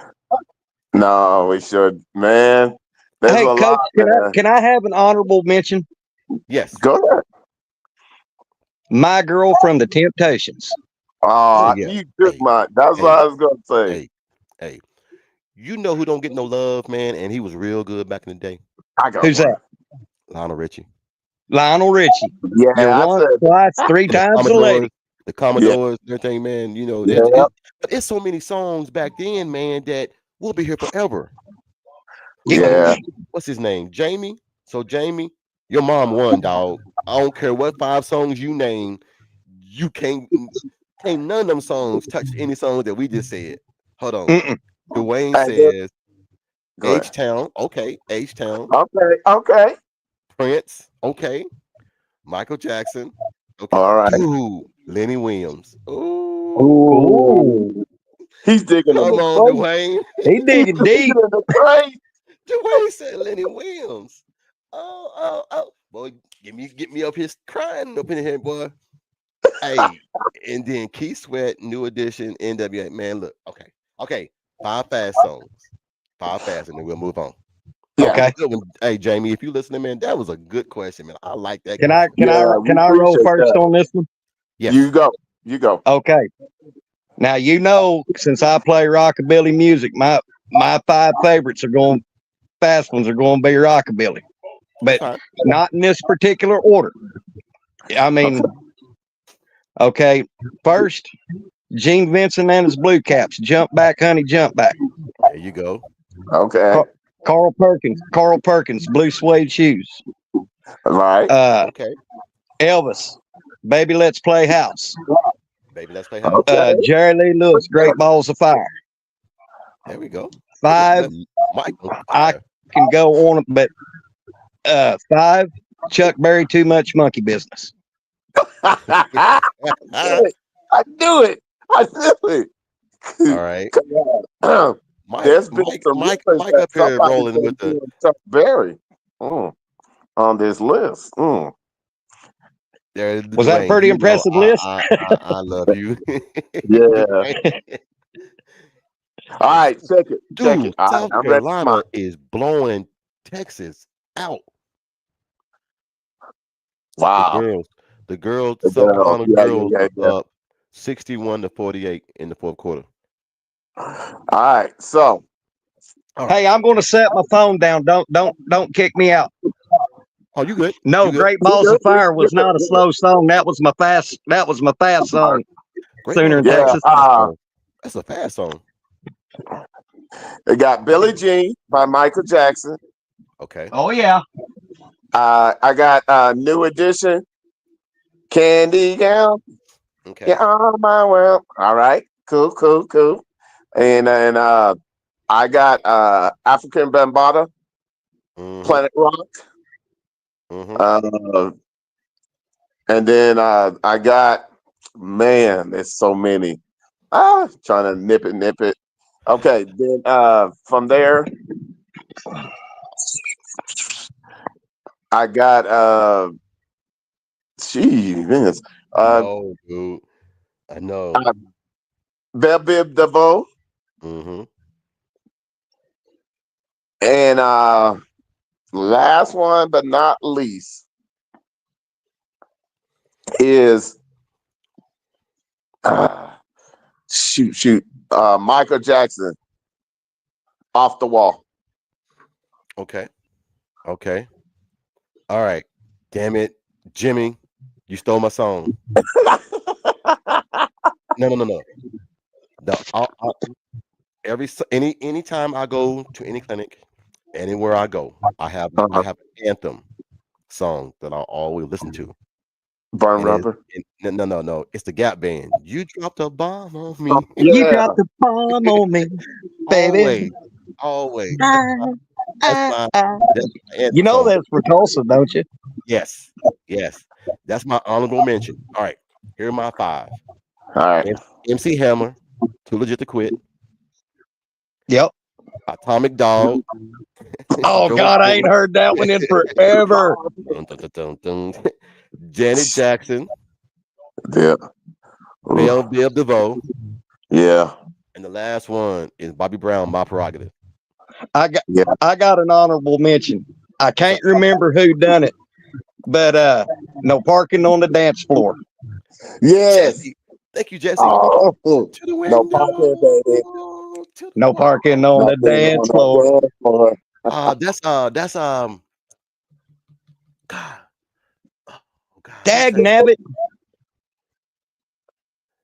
No, we should, man. There's Hey, a Coach, lot, can I have an honorable mention? Yes. Go ahead. My Girl from the Temptations. Oh, yeah. you took my. That's what I was gonna say. Hey, you know who don't get no love, man, and he was real good back in the day. I got Who's one. that? Lionel Richie. Lionel Richie. Yeah, You're I once, said twice, 3 times a lady. The Commodores, everything, man. You know, Yeah. but it's so many songs back then, man, that we'll be here forever. Yeah. What's his name? Jamie. So Jamie, your mom won, dog. I don't care what 5 songs you name, you can't none of them songs touch any songs that we just said. Hold on. Dwayne says H-Town. Okay, H-Town. Okay. Prince. Okay. Michael Jackson. Okay. All right. Dude, Lenny Williams. Ooh. He's digging Come in on, the Dwayne. He digging deep. Dwayne said Lenny Williams. Oh. Boy, get me up here crying up in here, boy. Hey, and then Keith Sweat, New Edition, NWA. Man, look, okay. 5 fast songs. 5 fast, and then we'll move on. Yeah. Okay. Hey, Jamie, if you listening, man, that was a good question, man. I like that. Can I roll first on this one? Yes. You go. Okay. Now since I play rockabilly music, my 5 favorites fast ones are going to be rockabilly, but not in this particular order. I mean, okay. First, Gene Vincent and his Blue Caps. Jump Back, Honey, Jump Back. There you go. Okay. Carl Perkins, Blue Suede Shoes. Right. Okay. Elvis, Baby Let's Play House. Baby, let's play house. Jerry Lee Lewis, Great Balls of Fire. There we go. 5, Mike, I can go on, but 5, Chuck Berry, Too Much Monkey Business. I knew it. All right. Mike up here rolling with the Chuck Berry on this list. Was that a pretty impressive list? I love you. Yeah. All right, check it. Dude, South Carolina is blowing Texas out. Wow. The girls, South Carolina girls up 61-48 in the 4th quarter. All right, so All right. Hey, I'm going to set my phone down. Don't kick me out. Oh, you good? No, You good? Great Balls of Fire was not a slow song. That was my fast song. Great Sooner in Balls of Texas. Fire. That's a fast song. It got Billie Jean by Michael Jackson. Okay. Oh yeah. I got New Edition, Candy Gown. Okay. Yeah, on my world. All right, cool. And I got African Bambaataa, Mhm, Planet Rock. mhm. And then I got, man, there's so many. Trying to nip it. Okay, then from there, I got man, No, dude. I know. Belle Biv DeVoe, Mm-hmm. and last one but not least is Michael Jackson, Off the Wall. Okay. Okay. All right. Damn it, Jimmy, you stole my song. No. Anytime I go to any clinic, anywhere I go, I have an anthem song that I always listen to. Burn And Rubber. no. It's the Gap Band. You dropped a bomb on me. You dropped the bomb on me, baby. Always. That's my anthem You know song. that's for Tulsa, don't you? Yes. That's my honorable mention. All right. Here are my 5. All right. MC Hammer, Too Legit to Quit. Yep. Atomic Dog. Oh God, I ain't heard that one in forever. Janet Jackson, Yeah. Belle Biv DeVoe, Yeah. and the last one is Bobby Brown, My Prerogative. I got an honorable mention. I can't remember who done it, but no parking on the dance floor. Yes. Jesse. Thank you, Jesse. Oh, To the window. no parking, baby. To the No parking on the Nothing dance on the floor. dance floor. That's God. Oh God. Dag nabbit.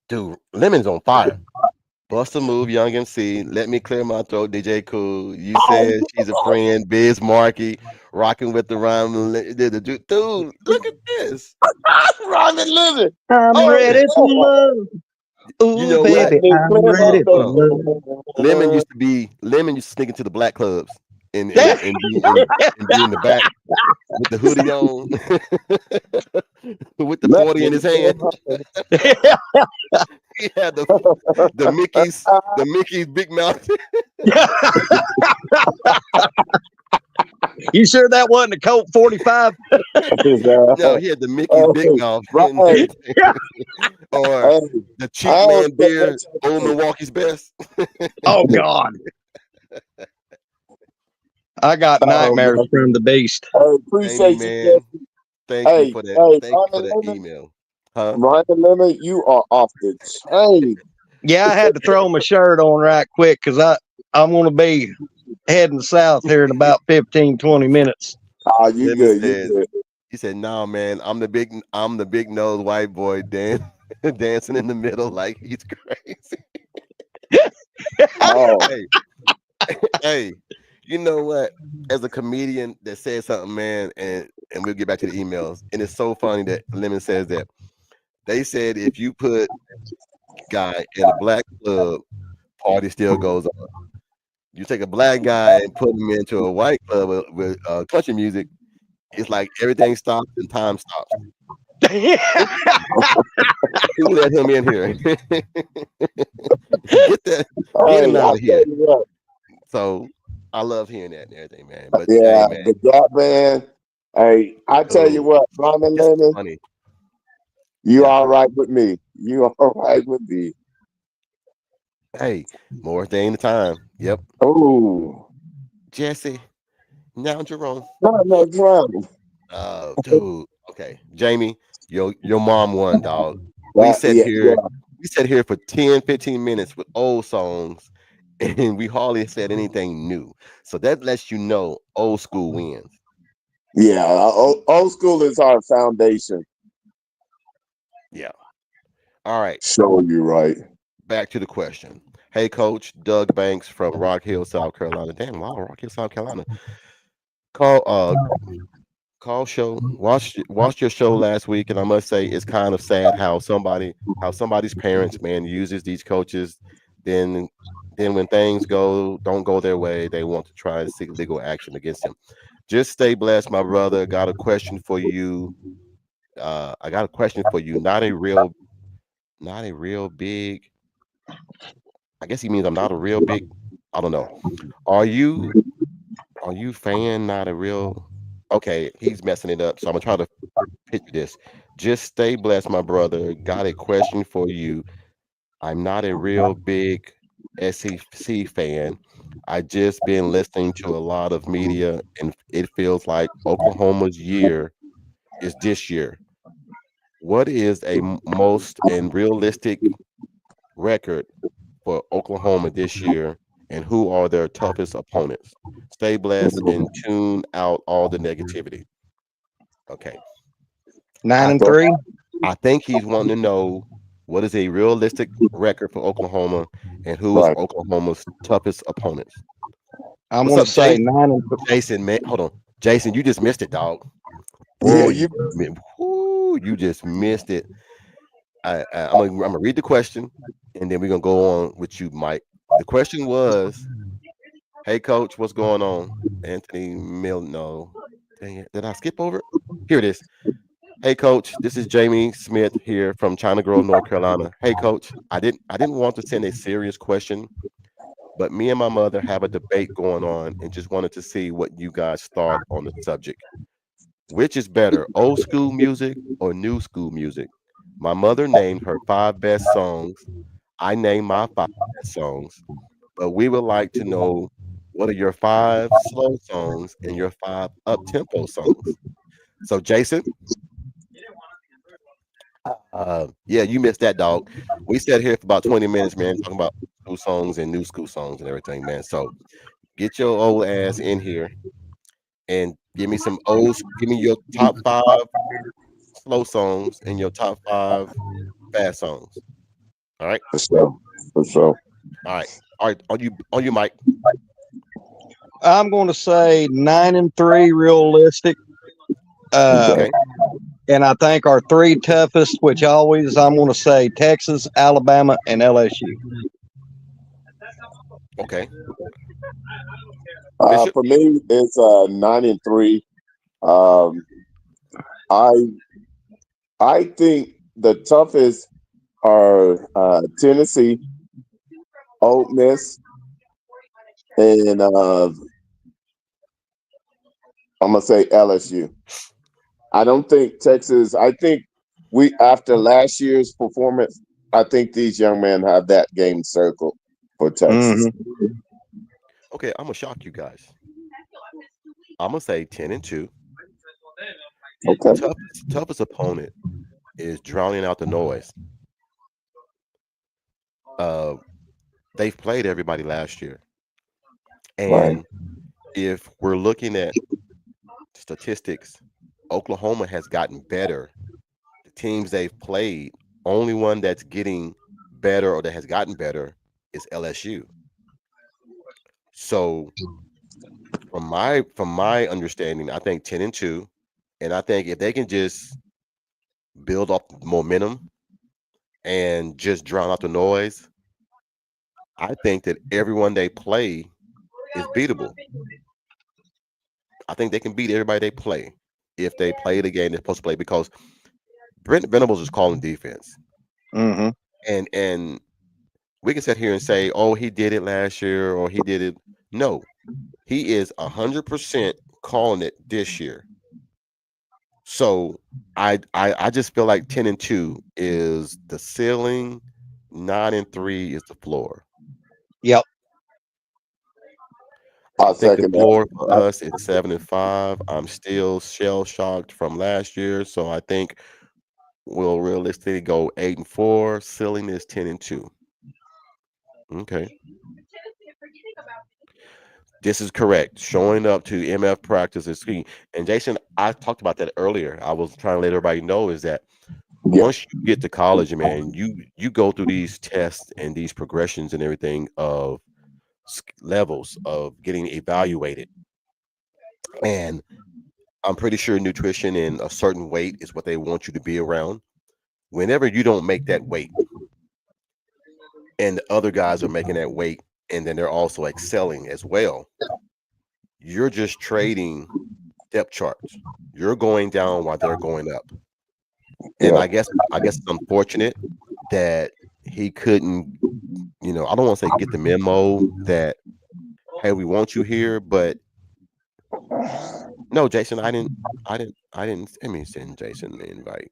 Dude, Lemon's on fire. Bust a Move, Young MC. Let Me Clear My Throat, DJ Cool. You said she's a friend. Biz Markie, Rocking with the Rhyme. Dude, look at this. Rhyming Living. I'm ready for love. Ooh, You know baby, I'm ready for love. Lemon used to sneak into the black clubs and be in the back with the hoodie on, with the 40 in his hand. He had the Mickey's big mouth. You sure that wasn't a Colt 45? No, he had the Mickey's big mouth. Or the cheap man beer, Old Milwaukee's Best. Oh God. I got nightmares from the beast. Appreciate man. you. Thank you for that. Thank you for that email. Huh? Ryan Lemon, you are off the chain. Yeah, I had to throw my shirt on right quick because I'm going to be heading south here in about 15, 20 minutes. Oh, you good. He said, "No, man, I'm the big nose white boy dancing in the middle like he's crazy." Oh. Hey, you know what? As a comedian that said something, man, and we'll get back to the emails. And it's so funny that Lemon says that. They said if you put guy in a black club, party still goes on. You take a black guy and put him into a white club with country music, it's like everything stops and time stops. Who let him in here? Get him out of here. So I love hearing that and everything, man. But yeah, hey, man. the Gap Band. Hey, I tell you what, Ryan Lemon, funny. You all right with me? You all right with me? Hey, more thing the time. Yep. Oh, Jesse. Now Jerome. No problem. Dude. Okay, Jamie, your mom won, dog. We sat here for 10, 15 minutes with old songs, and we hardly said anything new. So that lets you know old school wins. Yeah, old school is our foundation. Yeah. All right. Show you right. Back to the question. Hey, Coach Doug Banks from Rock Hill, South Carolina. Damn, wow, Rock Hill, South Carolina. Call call show. Watched your show last week, and I must say it's kind of sad how somebody's parents, man, uses these coaches. Then when things don't go their way, they want to try and seek legal action against them. Just stay blessed, my brother. Got a question for you. I got a question for you. Not a real big. I guess he means I'm not a real big. I don't know. Are you fan not a real? Okay, he's messing it up. So I'm gonna try to picture this. Just stay blessed, my brother. Got a question for you. I'm not a real big SEC fan. I just been listening to a lot of media, and it feels like Oklahoma's year is this year. What is most and realistic record for Oklahoma this year, and who are their toughest opponents? Stay blessed and tune out all the negativity. Okay. Nine I and think three. I think he's wanting to know what is a realistic record for Oklahoma and who is Right. Oklahoma's toughest opponents. I'm What's gonna up, say Jason? 9 and Jason, man, hold on. Jason, you just missed it, dog. Yeah, Boy, you. you just missed it. I'm gonna read the question, and then we're gonna go on with you, Mike. The question was, "Hey, Coach, what's going on?" Anthony No, dang it, did I skip over it? Here it is. Hey, Coach, this is Jamie Smith here from China Grove, North Carolina. Hey, Coach, I didn't want to send a serious question, but me and my mother have a debate going on, and just wanted to see what you guys thought on the subject. Which is better, old school music or new school music? My mother named her five best songs. I named my five best songs, but we would like to know what are your five slow songs and your five up tempo songs. So, Jason, yeah, you missed that, dog. We sat here for about 20 minutes, man, talking about school songs and new school songs and everything, man. So, get your old ass in here and give me your top five slow songs and your top five fast songs. All right. For sure. For sure. All right. All right. On you, Mike. I'm going to say 9 and 3 realistic. Uh, Okay. Okay. and I think our three toughest, which always I'm going to say Texas, Alabama, and LSU. Okay. Bishop. For me, it's 9 and 3. Um, I I think the toughest are Tennessee, Ole Miss, and I'm gonna say LSU. I don't think Texas. I think we after last year's performance, I think these young men have that game circled for Texas. Hmm. Okay, I'm gonna shock you guys. I'm gonna say 10-2. Okay. Toughest opponent is drowning out the noise. Uh, they've played everybody last year, Right. and if we're looking at statistics, Oklahoma has gotten better. The teams they've played, only one that's getting better or that has gotten better is LSU. So from my understanding, I think 10-2, and I think if they can just build up momentum and just drown out the noise, I think that everyone they play is beatable. I think they can beat everybody they play if they play the game they're supposed to play because Brent Venables is calling defense. Hmm. And we can sit here and say, oh, he did it last year or he did it. No, he is 100% calling it this year. So I just feel like 10-2 is the ceiling, 9-3 is the floor. Yep. I I'll think the second floor for that. us is 7-5. I'm still shell shocked from last year, so I think we'll realistically go 8-4. Ceiling is 10-2. Okay. This is correct. Showing up to MF practice is key. And Jason, I talked about that earlier. I was trying to let everybody know is that Yeah. once you get to college, man, you go through these tests and these progressions and everything of levels of getting evaluated. And I'm pretty sure nutrition and a certain weight is what they want you to be around. Whenever you don't make that weight, and the other guys are making that weight, and then they're also excelling as well, you're just trading depth charts. You're going down while they're going up. And Yeah. I guess it's unfortunate that he couldn't, I don't want to say get the memo that, hey, we want you here, but no, Jason, I didn't let me send Jason the invite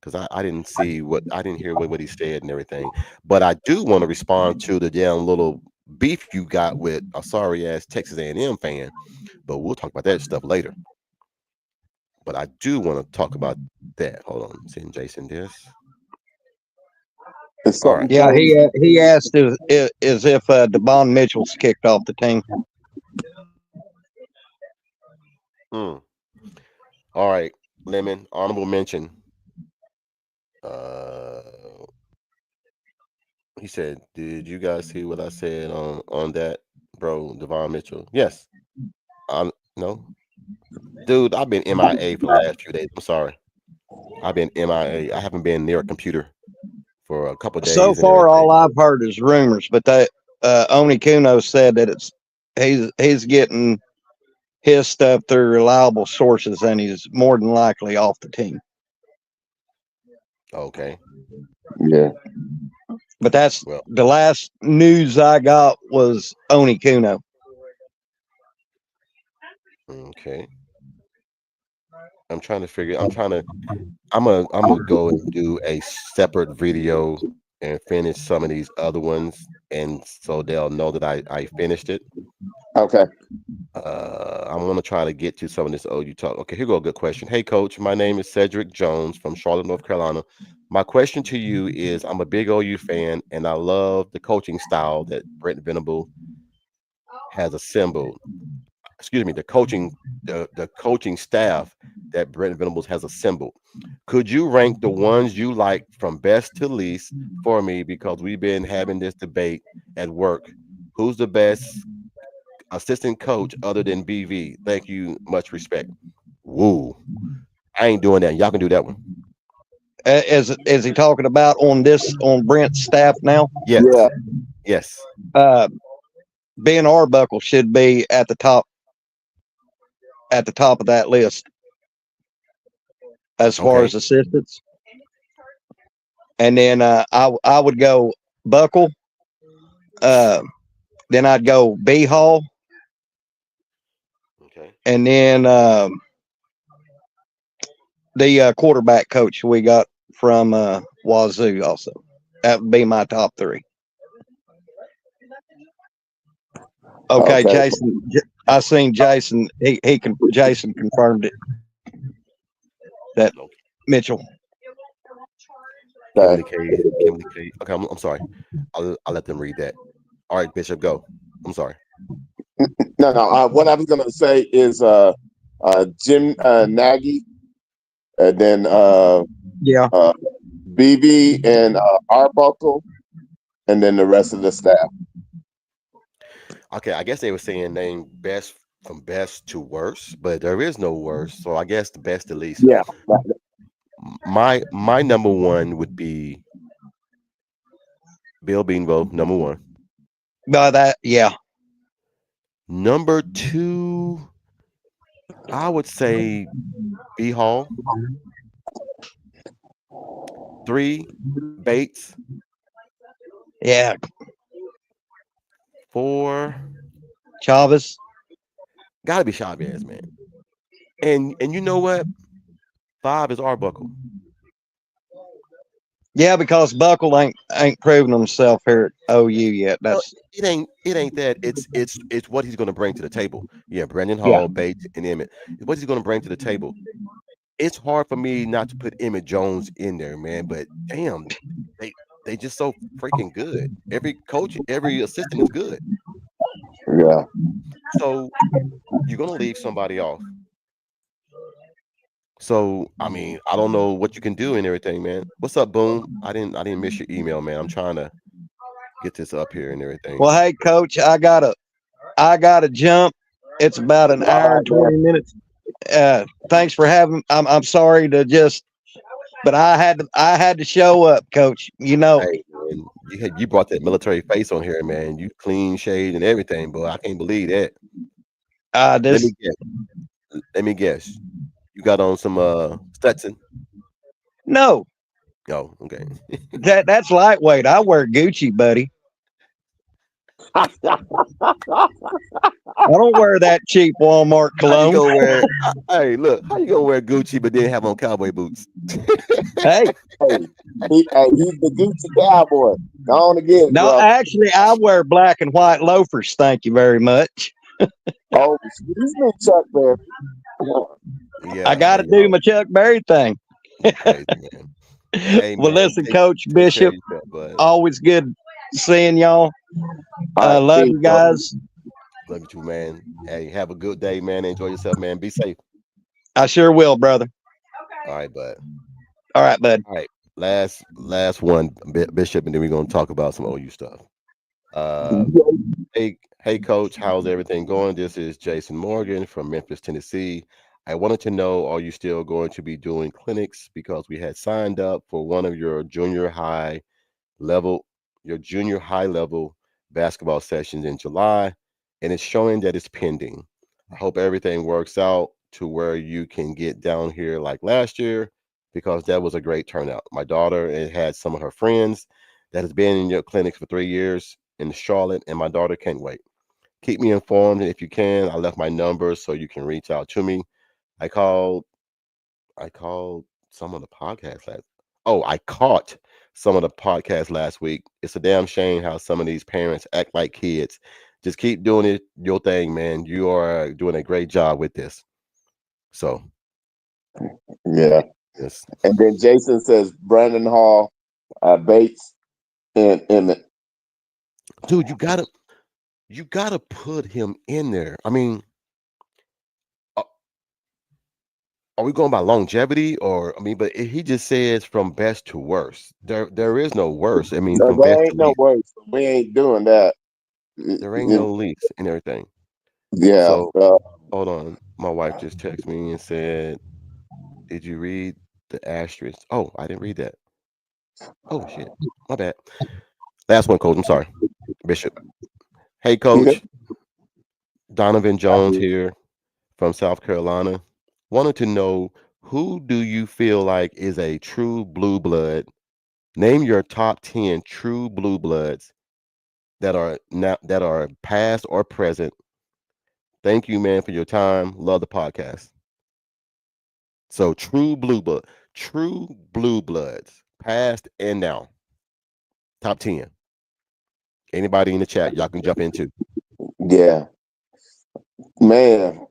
because I didn't see I didn't hear what he said and everything. But I do want to respond to the damn little beef you got with a sorry ass Texas A&M fan, but we'll talk about that stuff later. But I do want to talk about that. Hold on, send Jason this. It's All right. something. Yeah, he asked if Devon Mitchell's kicked off the team. All right, Lemon, honorable mention. He said, "Did you guys see what I said on that, bro, Devon Mitchell?" Yes. No, dude, I've been MIA for the last few days. I'm sorry. I've been MIA. I haven't been near a computer for a couple of days. So and far, everything. all I've heard is rumors, but that Oni Kuno said that he's getting his stuff through reliable sources, and he's more than likely off the team. Okay. Yeah. But that's Well, the last news I got was Oni Kuno. okay. I'm gonna go and do a separate video and finish some of these other ones, and so they'll know that I finished it. Okay. I'm gonna try to get to some of this OU talk. Okay, here go a good question. Hey, Coach, my name is Cedric Jones from Charlotte, North Carolina. My question to you is: I'm a big OU fan, and I love the coaching style that Brent Venable has assembled. Excuse me, the coaching staff that Brent Venables has assembled. Could you rank the ones you like from best to least for me? Because we've been having this debate at work. Who's the best assistant coach other than BV? Thank you, much respect. Woo, I ain't doing that. Y'all can do that one. Is he talking about on Brent's staff now? Yes, Yeah. yes. Ben Arbuckle should be at the top of that list as far Okay. as assistants. And then I would go Buckle. Then I'd go B Hall, Okay. and then the quarterback coach we got from Wazoo also. That would be my top three. Okay. Jason. I seen Jason. Jason confirmed it. That Mitchell. Kimberly K. Okay, I'm sorry. I'll let them read that. All right, Bishop, go. I'm sorry. No. What I was gonna say is Jim Nagy, and then Yeah. BB and Arbuckle, and then the rest of the staff. Okay, I guess they were saying name best from best to worst, but there is no worst, so I guess the best at least. Yeah. My number one would be Bill Beanbo, number one. By that, yeah. Number two, I would say B Hall. 3, Bates. Yeah. 4, Chavez. gotta be Chavez, man. And you know what? 5 is Arbuckle. Yeah, because Buckle ain't proven himself here at OU yet. That's It ain't that. It's what he's going to bring to the table. Yeah, Brandon Hall, Yeah. Bates, and Emmett. What he's going to bring to the table. It's hard for me not to put Emmett Jones in there, man. But damn, they just so freaking good. Every coach, every assistant is good. Yeah. So you're gonna leave somebody off. So I mean, I don't know what you can do and everything, man. What's up, Boom? I didn't miss your email, man. I'm trying to get this up here and everything. Well, hey, Coach, I gotta jump. It's about an All hour right, and 20 man. minutes. Thanks for having. I'm sorry to just, but I had to show up, Coach. You know, Hey, man, you brought that military face on here, man. You clean shade and everything, boy. I can't believe that. Let this me guess. Let me guess. You got on some Stetson? no, Oh, okay. that's lightweight. I wear Gucci, buddy. I don't wear that cheap Walmart How you cologne. gonna wear? Hey, look, how you gonna wear Gucci but then have on cowboy boots? Hey, He's the Gucci cowboy. Go on again, no, bro. actually, I wear black and white loafers. Thank you very much. Oh, excuse me, Chuck Berry. Yeah, I got to hey, do my Chuck Berry thing. you crazy, man. Hey, Well, man, listen, take Coach care of Bishop, yourself, bud. always good seeing y'all. All right, Love peace, you bro. guys. Love you too, man. Hey, have a good day, man. Enjoy yourself, man. Be safe. I sure will, brother. All right, bud. All right, bud. All right, last one, Bishop, and then we're gonna talk about some OU stuff. Hey, Coach, how's everything going? This is Jason Morgan from Memphis, Tennessee. I wanted to know, are you still going to be doing clinics? Because we had signed up for one of your junior high level basketball sessions in July, and it's showing that it's pending. I hope everything works out to where you can get down here like last year, because that was a great turnout. My daughter had some of her friends that has been in your clinic for 3 years in Charlotte, and my daughter can't wait. Keep me informed, and if you can, I left my number so you can reach out to me. I called some of the podcasts last. Oh, I caught some of the podcasts last week. It's a damn shame how some of these parents act like kids. Just keep doing it, your thing, man. You are doing a great job with this. So, Yeah. yes, And then Jason says Brandon Hall, Bates, and Emmett. dude, you gotta put him in there. I mean, uh, are we going by longevity, or I mean, but he just says from best to worst. There is no worse. I mean, So from there best to ain't no least, words. We ain't doing that. there ain't no least and everything. Yeah. So hold on, my wife just texted me and said, "Did you read the asterisk?" Oh, I didn't read that. Oh shit, my bad. Last one, Coach. I'm sorry, Bishop. Hey, Coach. Donovan Jones here from South Carolina. Wanted to know, who do you feel like is a true blue blood? Name your top 10 true blue bloods that are past or present. Thank you, man, for your time. Love the podcast. So true blue bloods, past and now. Top 10. Anybody in the chat, y'all can jump into. Yeah. Man.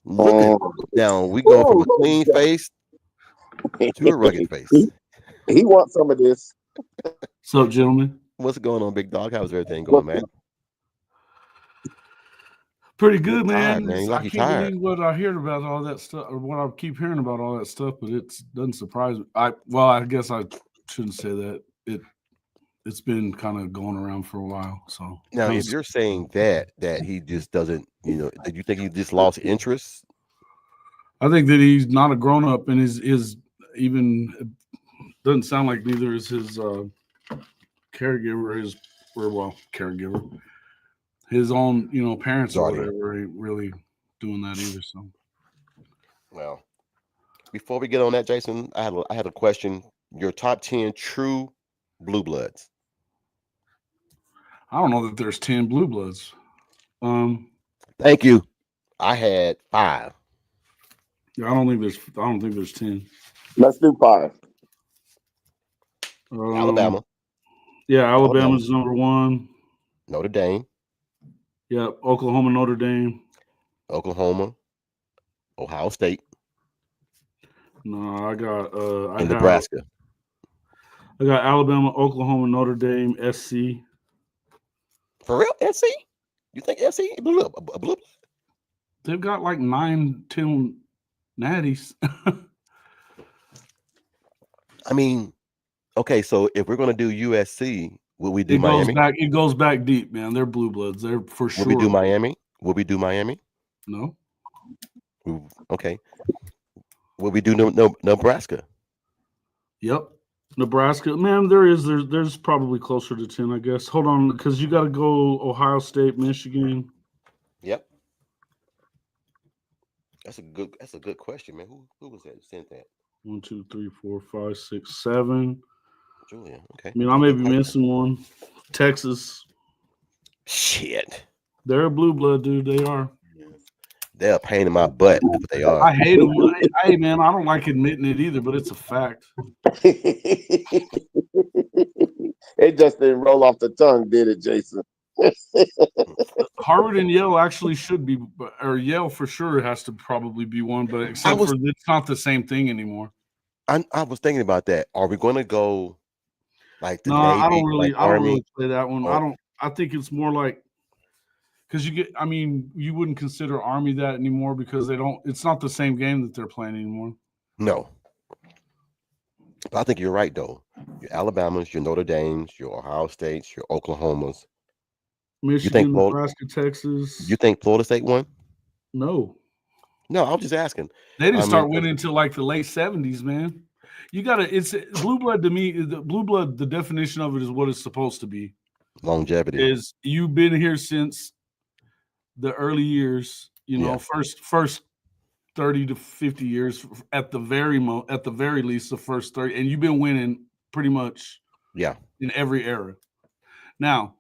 Look at now. We go from a clean face to a rugged face. He wants some of this. What's up, gentlemen? What's going on, big dog? How's everything going, man? Pretty good, Tired, man. man. You I like you can't tired. believe what I hear about all that stuff, or what I keep hearing about all that stuff. But it doesn't surprise me. I guess I shouldn't say that. It's been kind of going around for a while. So Now, if you're saying that he just doesn't, do you think he just lost interest? I think that he's not a grown up, and is even doesn't sound like neither is his caregiver, his own parents or whatever ain't really doing that either. So, well, before we get on that, Jason, I had a question. Your top 10 true blue bloods. I don't know that there's 10 blue bloods. Thank you. I had 5. Yeah, I don't think there's 10. Let's do 5. Alabama. Yeah, Alabama's number 1. Notre Dame. Yeah, Oklahoma, Notre Dame. Oklahoma. Ohio State. No, I got and Nebraska. I got Alabama, Oklahoma, Notre Dame, SC. For real? SC? You think FC blue? Blue? They've got like 9, 10 natties. I mean, okay, so if we're gonna do USC, will we do It goes Miami? back. It goes back deep, man. They're blue bloods. They're for Will we do sure. Miami? Will we do Miami? No. Okay. Will we do Nebraska? Yep. Nebraska, man. There's probably closer to 10, I guess. Hold on, because you got to go Ohio State, Michigan. Yep. That's a good question, man. Who was that sent that? 1, 2, 3, 4, 5, 6, 7. Julia. Okay. I mean, I may be missing one. Texas. Shit. They're a blue blood, dude. They are. They're a pain in my butt, but they are. I hate them. Hey, man, I don't like admitting it either, but it's a fact. It just didn't roll off the tongue, did it, Jason? Harvard and Yale actually should be, or Yale for sure has to probably be one, but except for it's not the same thing anymore. I was thinking about that. Are we going to go like the No, Navy, I don't really. like I don't Army? really play that one. Oh. I think it's more like because you get. I mean, you wouldn't consider Army that anymore because they don't. It's not the same game that they're playing anymore. No. But I think you're right, though. Your Alabamas, your Notre Dames, your Ohio States, your Oklahomas. Michigan, Nebraska, Texas. You think Florida State won? No. No, I was just asking. They didn't start winning until like the late 70s, man. You gotta. It's blue blood to me. The blue blood. The definition of it is what it's supposed to be. Longevity. Is you've been here since the early years. You know, first 30 to 50 years at the very least, the first 30, and you've been winning pretty much. Yeah. In every era. Now,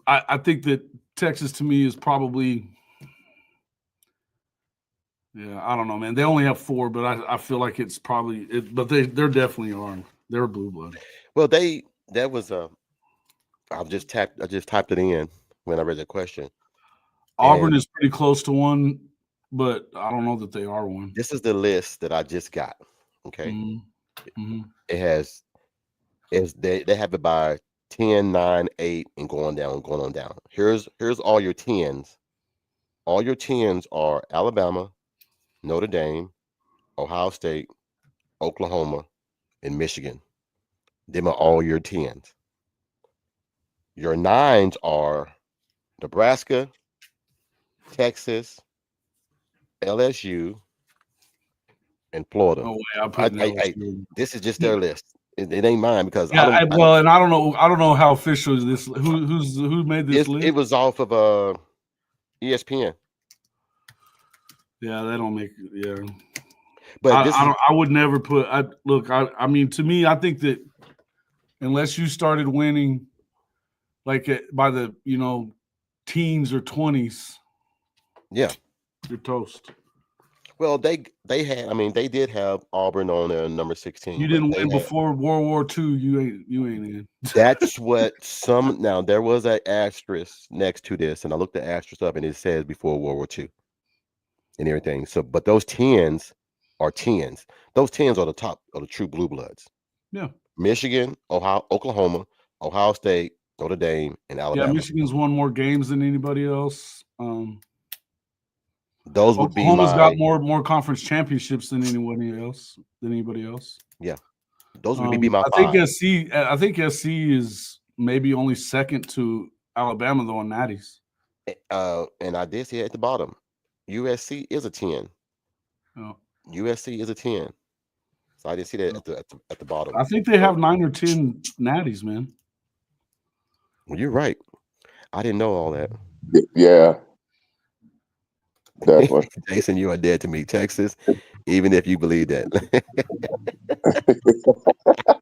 I think that Texas to me is probably. Yeah, I don't know, man. They only have 4, but I feel like it's probably but they're definitely are. They're blue blood. Well, that was I just typed it in when I read the question. Auburn is pretty close to one, but I don't know that they are one. This is the list that I just got. Okay. Mm-hmm. It has they have it by 10, 9, 8, and going on down. Here's all your 10s. All your 10s are Alabama, Notre Dame, Ohio State, Oklahoma, and Michigan. Them are all your 10s. Your 9s are Nebraska, Texas, LSU, and Florida. No way. This is just their list. It ain't mine because and I don't know how official is this. Who made this list? It was off of ESPN. Yeah, they don't make yeah. But I would never put. I mean, to me, I think that unless you started winning, like by the teens or 20s, yeah, you're toast. Well, they did have Auburn on there, number 16. You didn't win before World War II. You ain't in. That's what now there was an asterisk next to this, and I looked the asterisk up, and it says before World War II and everything. So, but those 10s are 10s. Those 10s are the top of the true blue bloods. Yeah. Michigan, Oklahoma, Ohio State, Notre Dame, and Alabama. Yeah, Michigan's won more games than anybody else. Those would Oklahoma's got more conference championships than anybody else. Yeah, those would be my 5. I think SC is maybe only second to Alabama though on natties. And I did see it at the bottom. USC is a 10. Oh. USC is a 10. So I didn't see that at the bottom. I think they have 9 or 10 natties, man. Well, you're right. I didn't know all that. Yeah. Definitely. Jason, you are dead to me. Texas, even if you believe that.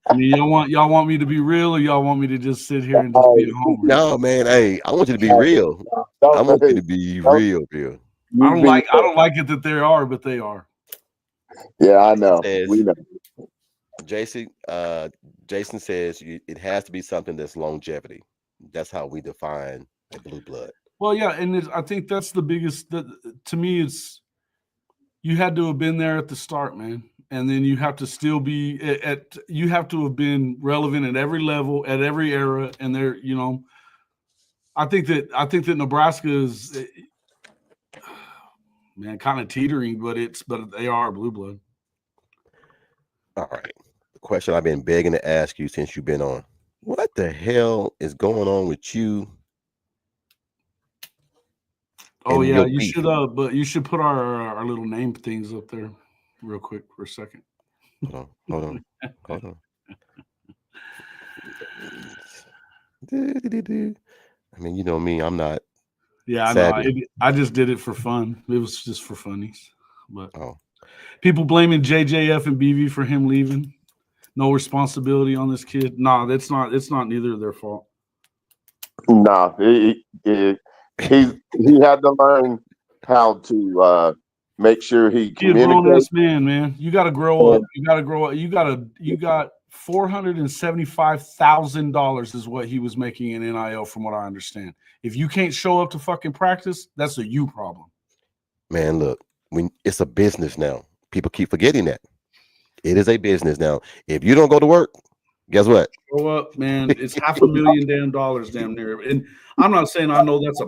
I mean, y'all want me to be real, or y'all want me to just sit here and just be a homer? No, man. Hey, I want you to be real. I want you to be real. I don't like it that they are, but they are. Yeah, I know. We know. Jason says it has to be something that's longevity. That's how we define a blue blood. Well, yeah, and I think that's the biggest. To me, it's you had to have been there at the start, man, and then you have to still be you have to have been relevant at every level, at every era, and there, I think that Nebraska is, man, kind of teetering, but they are a blue blood. All right. The question I've been begging to ask you since you've been on. What the hell is going on with you? Oh and yeah, your you beef? should but you should put our little name things up there real quick for a second. Hold on. I mean, you know me, I'm not Yeah, I know. savvy. I just did it for fun. It was just for funnies. But Oh, people blaming JJF and BV for him leaving. No responsibility on this kid. Nah, it's not neither of their fault. No, he had to learn how to make sure he He a grown communicates. ass man. You got to grow up. You got to grow up. You got $475,000 is what he was making in NIL, from what I understand. If you can't show up to fucking practice, that's a you problem. man, look, it's a business now. People keep forgetting that. It is a business now. If you don't go to work, guess what? Grow up, man. It's $500,000 damn near. And I'm not saying I know that's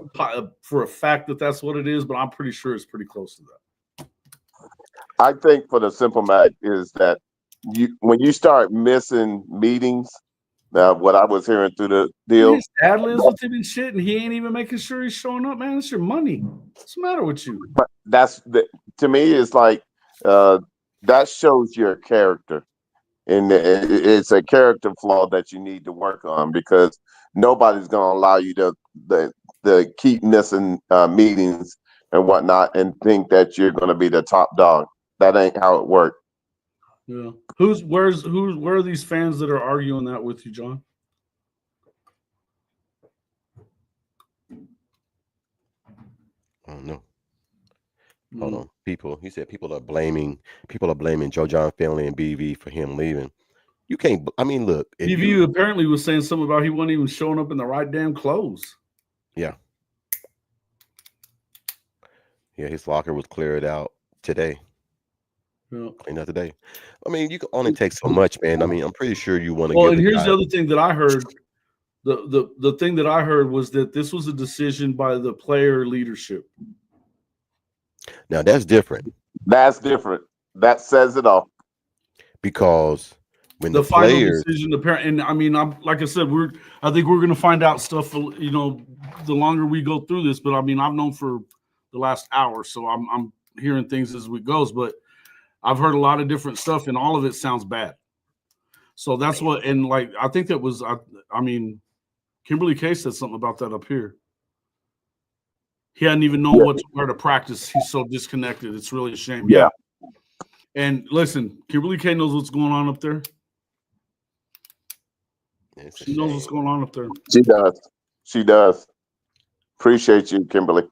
for a fact that's what it is, but I'm pretty sure it's pretty close to that. I think for the simple fact is that when you start missing meetings, what I was hearing through the deal, His dad lives with him and shit, and he ain't even making sure he's showing up, man. It's your money. What's the matter with you? but to me, it's like that shows your character, and it's a character flaw that you need to work on, because nobody's going to allow you to keep missing meetings and whatnot and think that you're going to be the top dog. That ain't how it works. Yeah. Where are these fans that are arguing that with you, John? I don't know. Hold on. He said people are blaming Joe John Finley and BV for him leaving. You can't, I mean, look. BV apparently was saying something about he wasn't even showing up in the right damn clothes. Yeah. Yeah, his locker was cleared out today. Yeah. Cleaned out today. I mean, you can only take so much, man. I mean, I'm pretty sure you want to Well, give and the here's guy. the other thing that I heard. The thing that I heard was that this was a decision by the player leadership. Now that's different. That's different. That says it all. Because when The the final players, decision, and I mean, like I said, I think we're going to find out stuff, you know, the longer we go through this. But I mean, I've known for the last hour, so I'm hearing things as we goes. But I've heard a lot of different stuff, and all of it sounds bad. So that's what, and like I think that was, I mean, Kimberly K said something about that up here. He hadn't even known where to practice. He's so disconnected. It's really a shame. Yeah. And listen, Kimberly K knows what's going on up there. She knows what's going on up there. She does. Appreciate you, Kimberly.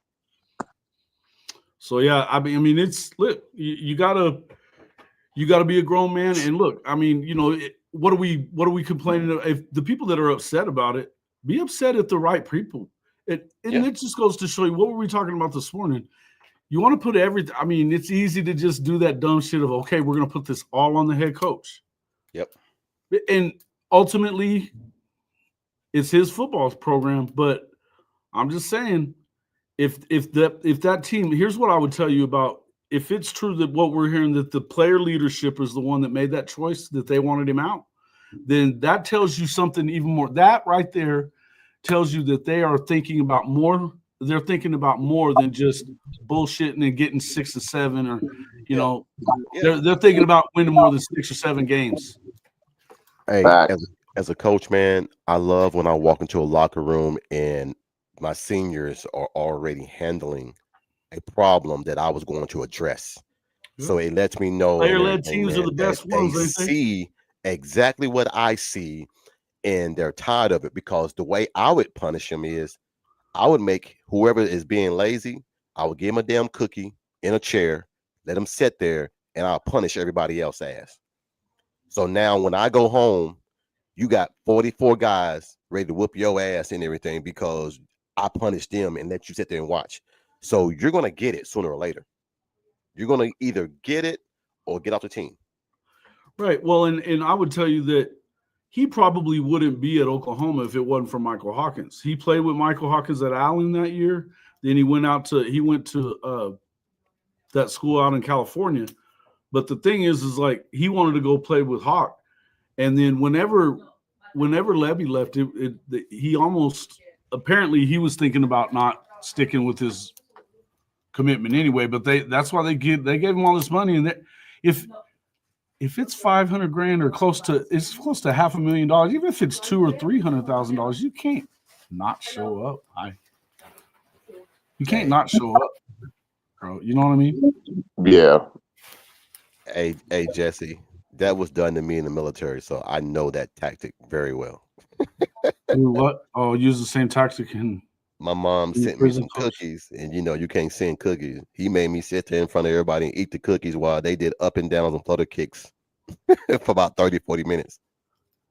So yeah, I mean, it's lit. You gotta be a grown man. And look, I mean, you know, what are we complaining of? If the people that are upset about it, be upset at the right people. It just goes to show you, what were we talking about this morning? You want to put everything. I mean, it's easy to just do that dumb shit of, okay, we're going to put this all on the head coach. Yep. And ultimately, it's his football program. But I'm just saying, if that team, here's what I would tell you about, if it's true that what we're hearing, that the player leadership is the one that made that choice, that they wanted him out, then that tells you something even more. That right there tells you that they are thinking about more. They're thinking about more than just bullshitting and getting 6 or 7, or know, they're thinking about winning more than 6 or 7 games. Hey, as a coach, man, I love when I walk into a locker room and my seniors are already handling a problem that I was going to address. So it lets me know Player-led teams are the best ones. They see exactly what I see, and they're tired of it, because the way I would punish them is I would make whoever is being lazy, I would give him a damn cookie in a chair, let him sit there, and I'll punish everybody else ass. So now when I go home, you got 44 guys ready to whoop your ass and everything because I punished them and let you sit there and watch. So you're going to get it sooner or later. You're going to either get it or get off the team. Right. Well, and I would tell you that he probably wouldn't be at Oklahoma if it wasn't for Michael Hawkins. He played with Michael Hawkins at Allen that year. Then he went to that school out in California. But the thing is like he wanted to go play with Hawk. And then whenever Levy left, he almost apparently he was thinking about not sticking with his commitment anyway. But that's why they gave him all this money. And if it's $500,000 or close to $500,000, even if it's $200,000 or $300,000, you can't not show up. You can't not show up, bro. You know what I mean? Yeah. Hey, Jesse, that was done to me in the military, so I know that tactic very well. What? Oh, use the same tactic in. My mom sent me some cookies, and you can't send cookies. He made me sit there in front of everybody and eat the cookies while they did up and downs and flutter kicks for about 30, 40 minutes.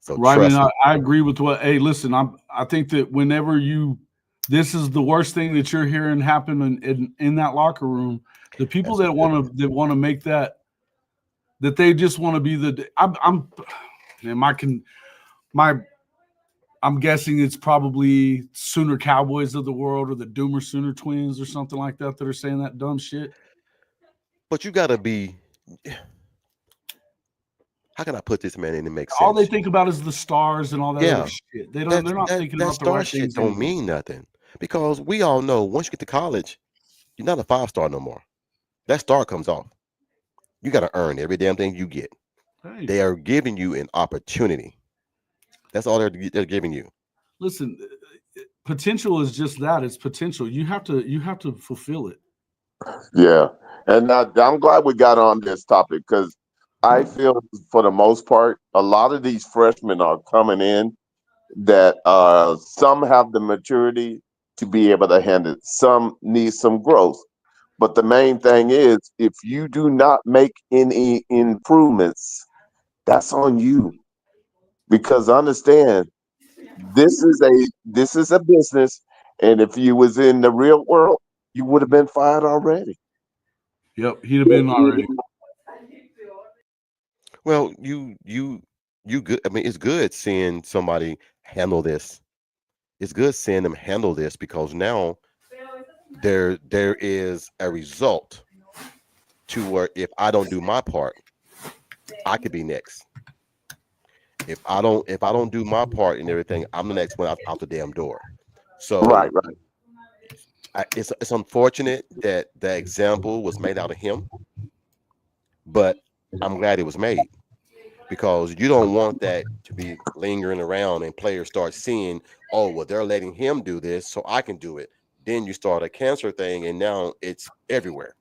So right, I agree with what. Hey, listen, I think that whenever this is the worst thing that you're hearing happen in that locker room. The people that want to make that they just want to be I'm guessing it's probably Sooner Cowboys of the world or the Doomer Sooner Twins or something like that are saying that dumb shit. But you gotta be. How can I put this, man, in to make sense? All they think about is the stars and all that other shit. They're not thinking about the right shit things. Don't mean nothing because we all know once you get to college, you're not a 5-star no more. That star comes off. You got to earn every damn thing you get. Hey. They are giving you an opportunity. That's all they're giving you. Listen, potential is just that. It's potential. You have to fulfill it. Yeah, and I'm glad we got on this topic because I feel for the most part, a lot of these freshmen are coming in that some have the maturity to be able to handle it. Some need some growth. But the main thing is, if you do not make any improvements, that's on you. Because understand, this is a business, and if you was in the real world, you would have been fired already. Yep, he'd have been already. Well, you good. I mean, it's good seeing somebody handle this. It's good seeing them handle this because now there is a result to where if I don't do my part, I could be next. If I don't do my part and everything, I'm the next one out the damn door. So right. It's unfortunate that the example was made out of him, but I'm glad it was made because you don't want that to be lingering around and players start seeing, oh, well, they're letting him do this, so I can do it. Then you start a cancer thing, and now it's everywhere.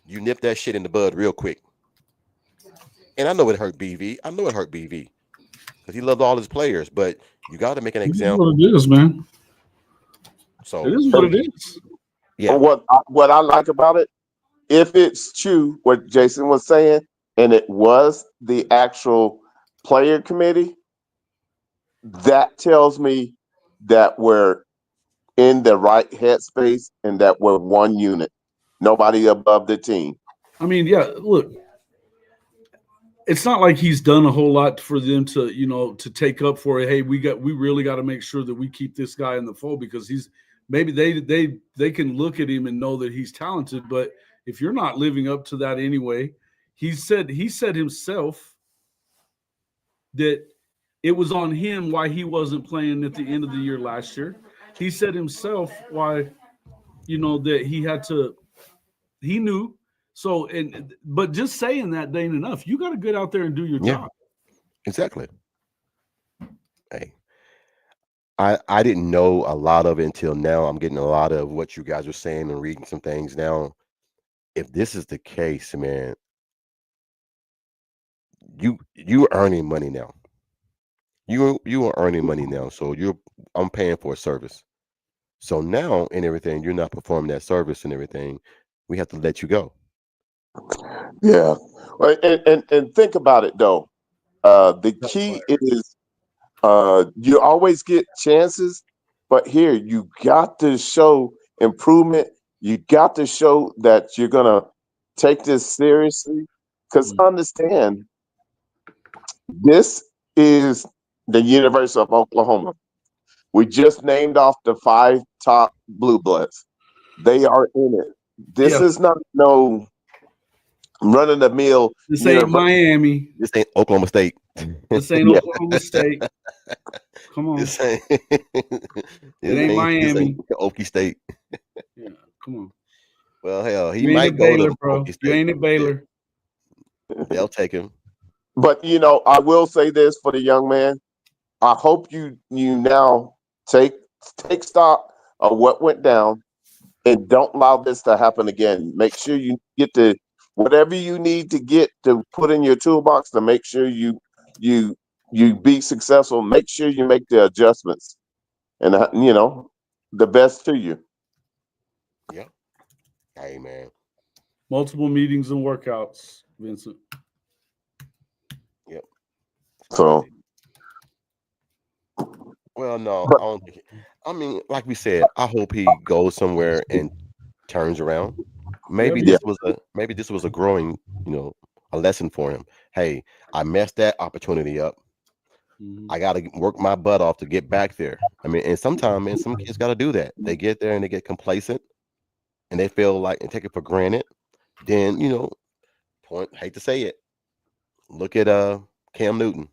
You nip that shit in the bud real quick. And I know it hurt BV. Because he loved all his players, but you got to make an example. It is what it is, man. So it is what it is. Yeah. What I like about it, if it's true what Jason was saying, and it was the actual player committee, that tells me that we're in the right headspace and that we're one unit, nobody above the team. I mean, yeah, look, it's not like he's done a whole lot for them to, to take up for it. Hey, we really got to make sure that we keep this guy in the fold because maybe they can look at him and know that he's talented, but if you're not living up to that anyway, he said himself that it was on him why he wasn't playing at the end of the year last year. He said himself why, that he knew. So, but just saying that ain't enough. You got to get out there and do your job. Exactly. Hey, I didn't know a lot of it until now. I'm getting a lot of what you guys are saying and reading some things now. If this is the case, man, you earning money now. You are earning money now. So I'm paying for a service. So now and everything, you're not performing that service and everything. We have to let you go. Yeah. And think about it though. The key is you always get chances, but here you got to show improvement. You got to show that you're gonna take this seriously. Because understand, This is the University of Oklahoma. We just named off the 5 top blue bloods. They are in it. This Yeah. is not no run of the mill. This ain't Miami. This ain't Oklahoma State. This ain't Yeah. Oklahoma State. Come on. This ain't, ain't Miami. Okie State. Yeah, come on. Well, hell, he You ain't might at go Baylor, to bro. Okie You State. ain't at Baylor. They'll take him. But I will say this for the young man. I hope you now take stock of what went down and don't allow this to happen again. Make sure you get the whatever you need to get to put in your toolbox to make sure you be successful. Make sure you make the adjustments, and the best to you. Yeah. Hey, man. Multiple meetings and workouts, Vincent. Yep. So. Well, no, I don't think. I mean, like we said, I hope he goes somewhere and turns around. Maybe Yeah. this was a growing, a lesson for him. Hey, I messed that opportunity up. Mhm. I got to work my butt off to get back there. I mean, and sometimes, man, some kids got to do that. They get there and they get complacent, and they feel like and take it for granted. Then hate to say it. Look at Cam Newton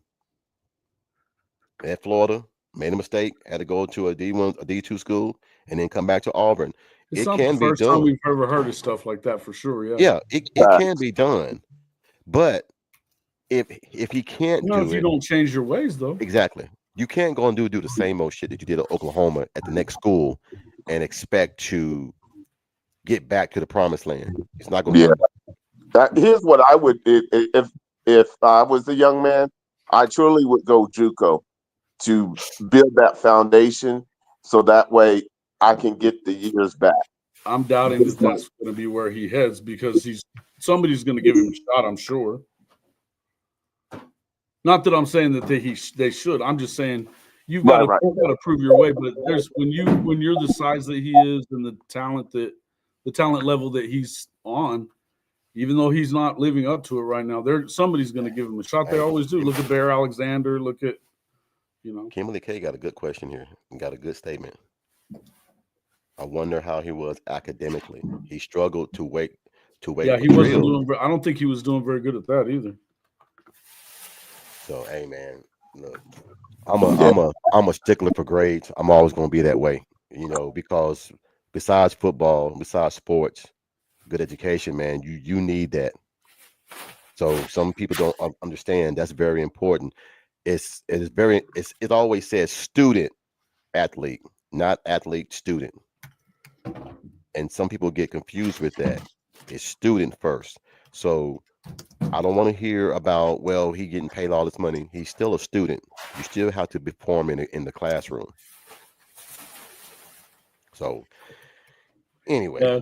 at Florida. Made a mistake, had to go to a D1, a D2 school, and then come back to Auburn. It's It not can the be first time done. we've ever heard of stuff like that for sure. Yeah. Yeah, it can be done. But if he can't Not do if you it, don't change your ways, though. exactly. You can't go and do the same old shit that you did at Oklahoma at the next school and expect to get back to the promised land. It's not going to happen. Here's what I would if I was a young man, I truly would go JUCO to build that foundation, so that way I can get the years back. I'm doubting that that's going to be where he heads because somebody's going to give him a shot. I'm sure. Not that I'm saying that they should. I'm just saying you've got to prove your way. But there's when you're the size that he is and the talent level that he's on, even though he's not living up to it right now, somebody's going to give him a shot. They always do. Look at Bear Alexander. Look at Kimberly K got a good question here and got a good statement. I wonder how he was academically. He struggled to wait. Yeah, he wasn't doing. I don't think he was doing very good at that either. So, hey, man, look, I'm a stickler for grades. I'm always going to be that way, because besides football, besides sports, good education, man, you need that. So some people don't understand that's very important. It always says student athlete, not athlete student. And some people get confused with that. It's student first. So I don't want to hear about, well, he getting paid all this money. He's still a student. You still have to perform in the classroom. So anyway. Yeah.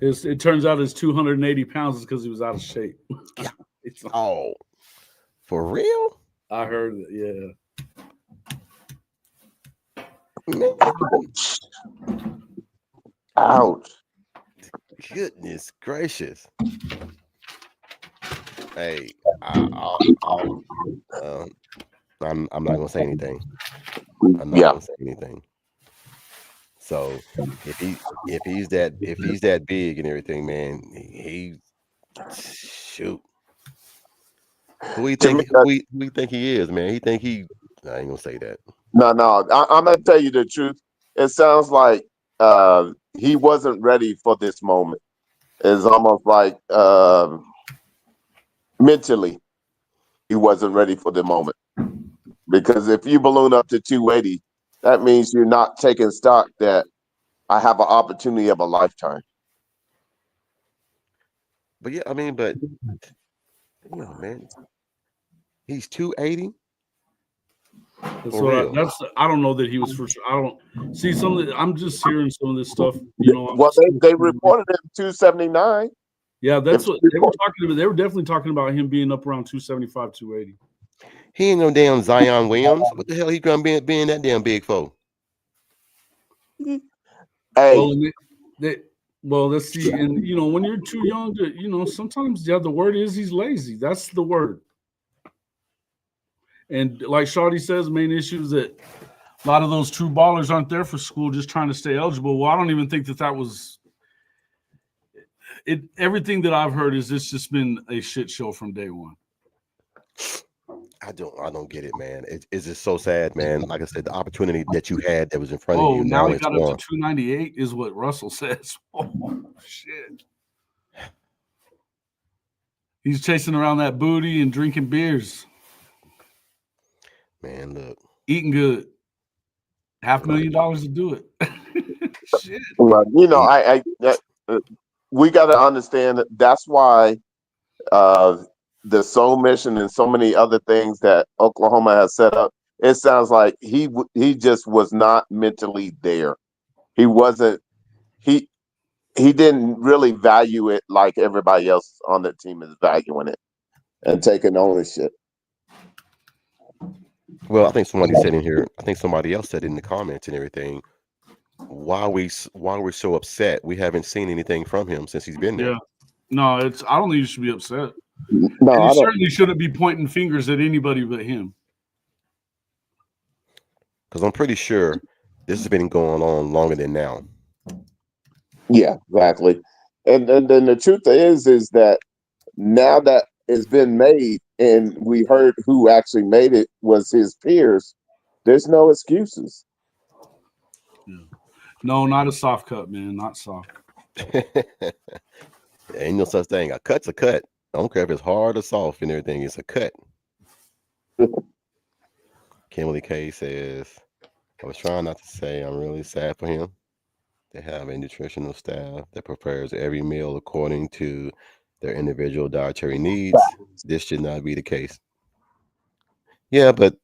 It turns out his 280 pounds is because he was out of shape. Yeah. Oh, for real? I heard it. Yeah. Ouch. Goodness gracious. Hey, I'm not gonna say anything. I'm not gonna say anything. So if he's that big and everything, man, he shoot. Who we think he is, man? I ain't gonna say that. No, I'm gonna tell you the truth. It sounds like he wasn't ready for this moment. It's almost like mentally he wasn't ready for the moment. Because if you balloon up to 280, that means you're not taking stock that I have an opportunity of a lifetime. But yeah, I mean, man, he's 280. I don't know that he was for sure. I don't see I'm just hearing some of this stuff. Well, they reported him 279. Yeah, that's what they were talking about. They were definitely talking about him being up around 275, 280. He ain't no damn Zion Williams. What the hell he gonna be being that damn big for? Hey. Well, let's see. And when you're too young to, sometimes the word is he's lazy. That's the word. And like Shawty says, main issue is that a lot of those true ballers aren't there for school, just trying to stay eligible. Well, I don't even think that was it. Everything that I've heard is it's just been a shit show from day one. I don't get it, man. It's just so sad, man. Like I said, the opportunity that you had that was in front of you, now he it's got gone. up to 298 is what Russell says. Oh shit. He's chasing around that booty and drinking beers. Man, look. Eating good. $500,000 to do it. Shit. Well, you know, we got to understand that that's why the soul mission and so many other things that Oklahoma has set up. It sounds like he just was not mentally there. He wasn't. He didn't really value it like everybody else on the team is valuing it and taking ownership. Well, I think somebody said in here. I think somebody else said in the comments and everything. Why we're so upset? We haven't seen anything from him since he's been there. Yeah. No, I don't think you should be upset. No, and you certainly shouldn't be pointing fingers at anybody but him. Because I'm pretty sure this has been going on longer than now. Yeah, exactly. And then the truth is that now that it's been made and we heard who actually made it was his peers, there's no excuses. Yeah. No, not a soft cut, man. Not soft. Ain't no such thing. A cut's a cut. I don't care if it's hard or soft and everything. It's a cut. Kimberly K says, I was trying not to say I'm really sad for him. They have a nutritional staff that prepares every meal according to their individual dietary needs. This should not be the case. Yeah, but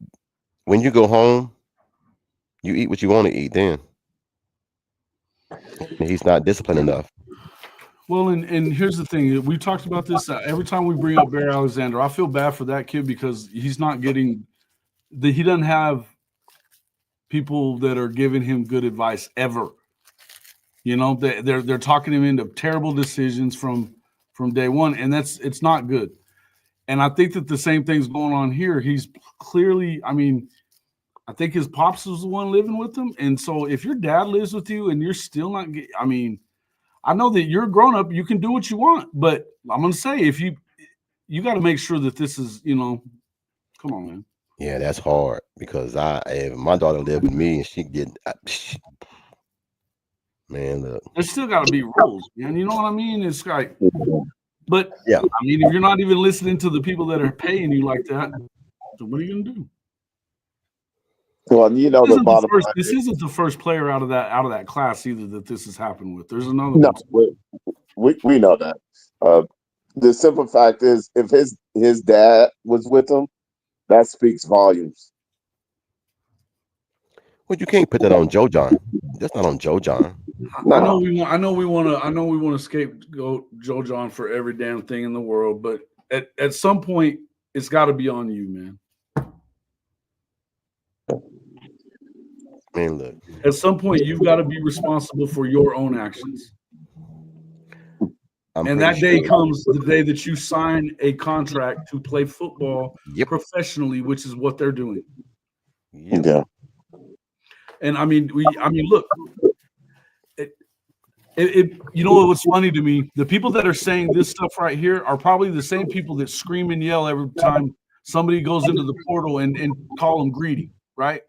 when you go home, you eat what you want to eat then. And he's not disciplined enough. Well, and here's the thing. We talked about this every time we bring up Bear Alexander. I feel bad for that kid because he's not getting he doesn't have people that are giving him good advice ever. You know, they're talking him into terrible decisions from day one, and it's not good. And I think that the same thing's going on here. He's clearly, I mean, I think his pops was the one living with him. And so if your dad lives with you and you're still not, I mean, I know that you're a grown up, you can do what you want, but I'm going to say, if you got to make sure that this is, you know, come on, man. Yeah, that's hard because if my daughter lived with me and she did, man, look. There's still got to be rules, man. You know what I mean? It's like, but yeah, I mean, if you're not even listening to the people that are paying you like that, so what are you going to do? Well, you know, this isn't the first player out of that class either that this has happened with. There's another no, one. We know that. The simple fact is, if his dad was with him, that speaks volumes. Well, you can't put that on Joe John. That's not on Joe John. I know we want to scapegoat Joe John for every damn thing in the world, but at some point it's got to be on you, man. Man, look. At some point, you've got to be responsible for your own actions. And that day comes the day that you sign a contract to play football professionally, which is what they're doing. Yeah. And I mean, look. You know what's funny to me? The people that are saying this stuff right here are probably the same people that scream and yell every time somebody goes into the portal and call them greedy, right?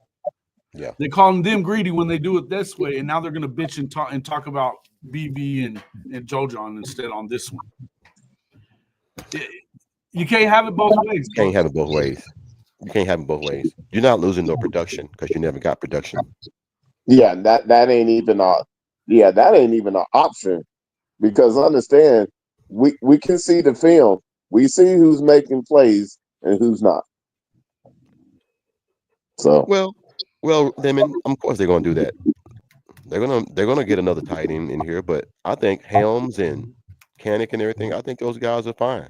Yeah, they call them greedy when they do it this way, and now they're going to bitch and talk about BB and Joe John instead on this one. You can't have it both ways. You can't have it both ways. You can't have it both ways. You're not losing no production because you never got production. Yeah, that ain't even an option, because understand, we can see the film. We see who's making plays and who's not. So well, Lemon, of course they're gonna do that. They're gonna get another tight end in here, but I think Helms and Canick and everything, I think those guys are fine.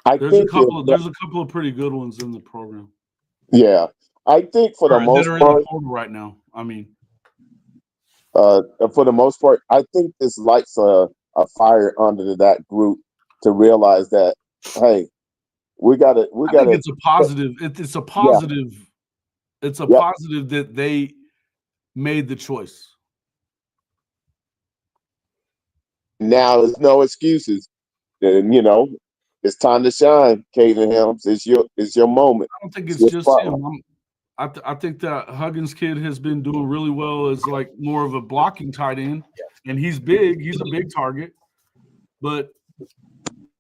There's a couple of pretty good ones in the program. Yeah, I think for the most part right now. I mean, for the most part, I think this lights a fire under that group to realize that, hey, we got to I think it's a positive. It's a positive. It's a positive that they made the choice. Now there's no excuses. And it's time to shine, Caden Helms. It's your moment. I don't think it's just him. I think that Huggins kid has been doing really well as like more of a blocking tight end, and he's big. He's a big target, but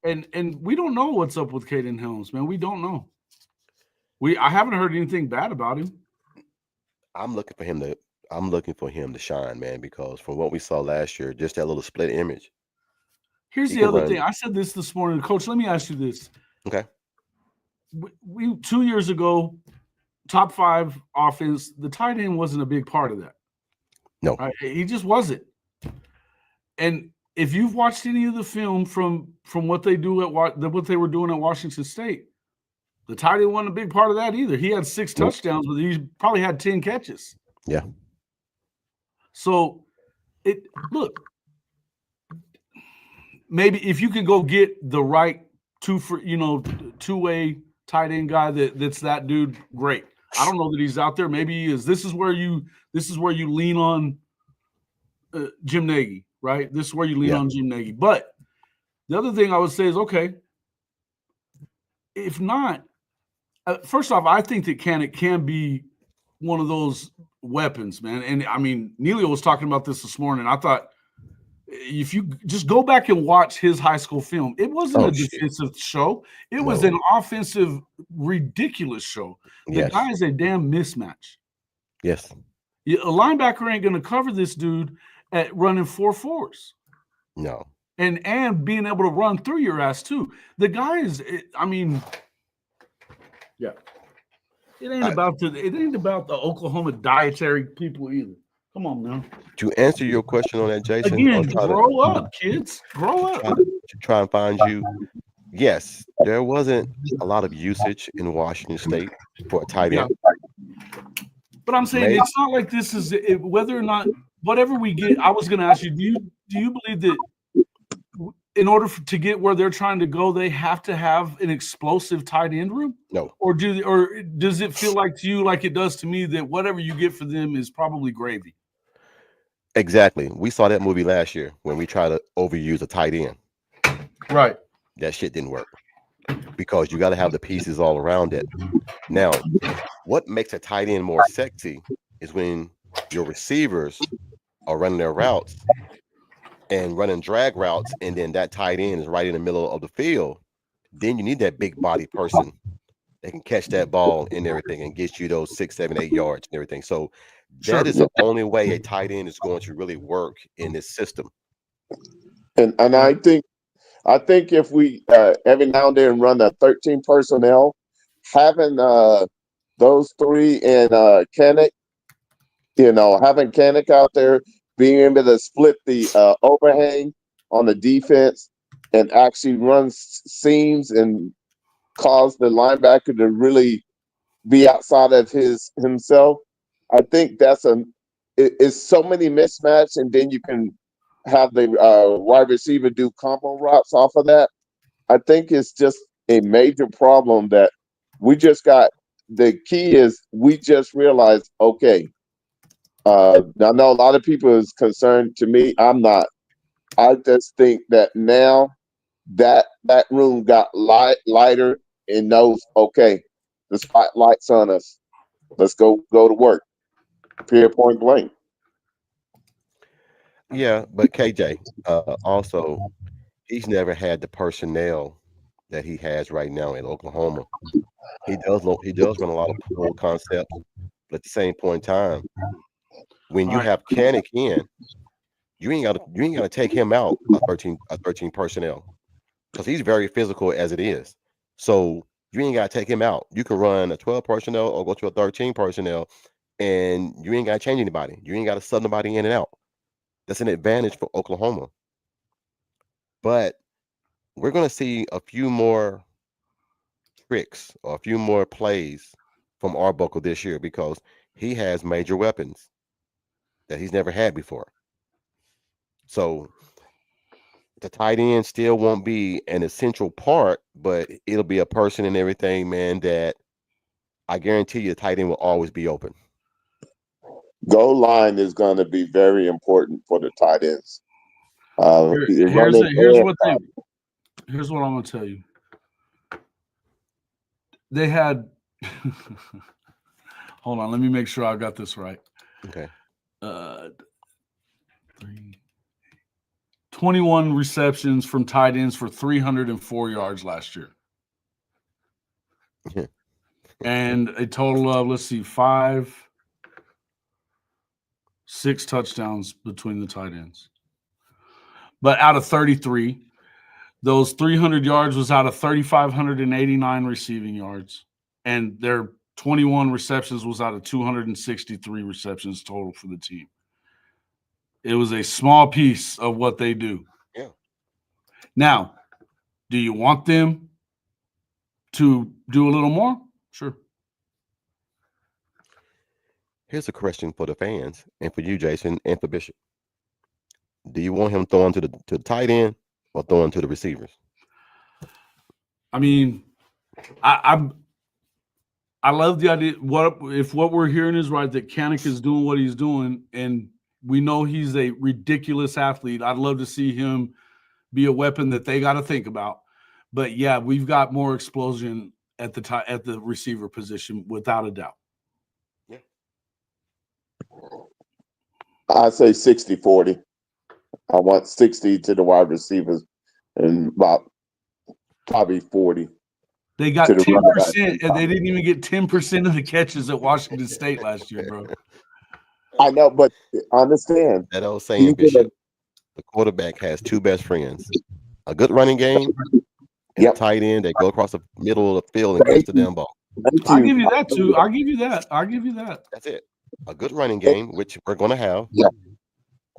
and we don't know what's up with Caden Helms, man. We don't know. I haven't heard anything bad about him. I'm looking for him to shine, man, because from what we saw last year, just that little split image. Here's the other thing. I said this morning, Coach. Let me ask you this. Okay. We 2 years ago, top 5 offense, the tight end wasn't a big part of that. No. He just wasn't. And if you've watched any of the film from what they do what they were doing at Washington State, the tight end wasn't a big part of that either. He had 6 touchdowns, but he probably had 10 catches. Yeah. So maybe if you could go get the right two-way tight end guy that's that dude, great. I don't know that he's out there. Maybe he is. This is where you lean on Jim Nagy, right? This is where you lean on Jim Nagy. But the other thing I would say is, okay, if not, first off, I think that can be one of those weapons, man. And I mean, Neilio was talking about this morning. I thought if you just go back and watch his high school film, it wasn't a defensive show. It was an offensive, ridiculous show. The guy is a damn mismatch. Yes. A linebacker ain't going to cover this dude at running 4.4s. No. And being able to run through your ass too. The guy is, yeah. It ain't about the Oklahoma dietary people either. Come on now. To answer your question on that, Jason, again, grow up, kids. Grow up. Try and find you. Yes, there wasn't a lot of usage in Washington State for a tight end. But I'm saying it's not like this is whether or not whatever we get. I was going to ask you, do you believe that in order to get where they're trying to go, they have to have an explosive tight end room? No. Or does it feel like to you, like it does to me, that whatever you get for them is probably gravy? Exactly. We saw that movie last year when we tried to overuse a tight end. Right. That shit didn't work because you got to have the pieces all around it. Now, what makes a tight end more sexy is when your receivers are running their routes and running drag routes, and then that tight end is right in the middle of the field. Then you need that big body person that can catch that ball and everything and get you those 6, 7, 8 yards and everything. So that is the only way a tight end is going to really work in this system. And I think if we every now and then run a 13 personnel, having those 3 and Kennick, having Kennick out there, being able to split the overhang on the defense and actually run seams and cause the linebacker to really be outside of himself. I think it's so many mismatch, and then you can have the wide receiver do combo routes off of that. I think it's just a major problem that we just got. The key is we just realized, okay, I know a lot of people is concerned. To me, I'm not. I just think that now that room got lighter and knows, okay, the spotlight's on us. Let's go to work. Period, point blank. Yeah, but KJ, also, he's never had the personnel that he has right now in Oklahoma. He does run a lot of pull concepts, but at the same point in time, when you have Kennick in, you ain't gotta take him out a 13 personnel because he's very physical as it is. So you ain't gotta take him out. You can run a 12 personnel or go to a 13 personnel, and you ain't gotta change anybody. You ain't gotta sub nobody in and out. That's an advantage for Oklahoma. But we're gonna see a few more tricks or a few more plays from Arbuckle this year because he has major weapons that he's never had before. So the tight end still won't be an essential part, but it'll be a person and everything, man, that I guarantee you the tight end will always be open. Goal line is going to be very important for the tight ends. Here's what I'm going to tell you. They had hold on, let me make sure I got this right. Okay. 21 receptions from tight ends for 304 yards last year. And a total of, let's see, 6 touchdowns between the tight ends. But out of 33, those 300 yards was out of 3,589 receiving yards. And their 21 receptions was out of 263 receptions total for the team. It was a small piece of what they do. Yeah. Now, do you want them to do a little more? Sure. Here's a question for the fans and for you, Jason, and for Bishop. Do you want him throwing to the tight end or throwing to the receivers? I mean, I love the idea. What we're hearing is right, that Kanak is doing what he's doing, and we know he's a ridiculous athlete. I'd love to see him be a weapon that they got to think about. But yeah, we've got more explosion at the receiver position without a doubt. Yeah. I say 60-40. I want 60 to the wide receivers and about probably 40. They got to the 10%, and they didn't even get 10% of the catches at Washington State last year, bro. I know, but understand. That old saying, Bishop, the quarterback has two best friends: a good running game and a tight end that go across the middle of the field and catch the damn ball. I'll give you that too. I'll give you that. That's it. A good running game, which we're going to have. Yeah.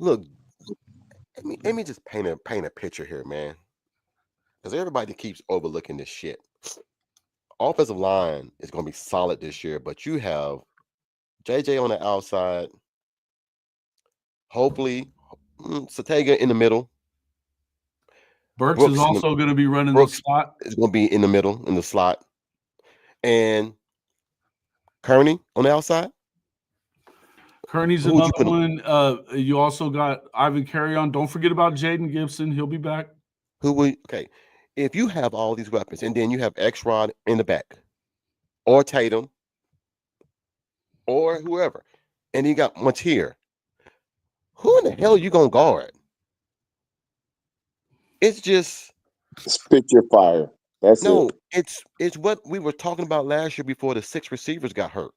Look, let me just paint a picture here, man, because everybody keeps overlooking this shit. Offensive line is going to be solid this year, but you have JJ on the outside. Hopefully, Satega in the middle. Brooks is also going to be running the slot. Is going to be in the middle in the slot, and Kearney on the outside. Kearney's another one. You also got Ivan Carrion. Don't forget about Jaden Gibson. He'll be back. Okay. If you have all these weapons and then you have X-Rod in the back or Tatum or whoever, and you got Mateer, who in the hell are you going to guard? It's just spit your fire. That's no, it. It's what we were talking about last year before the 6 receivers got hurt.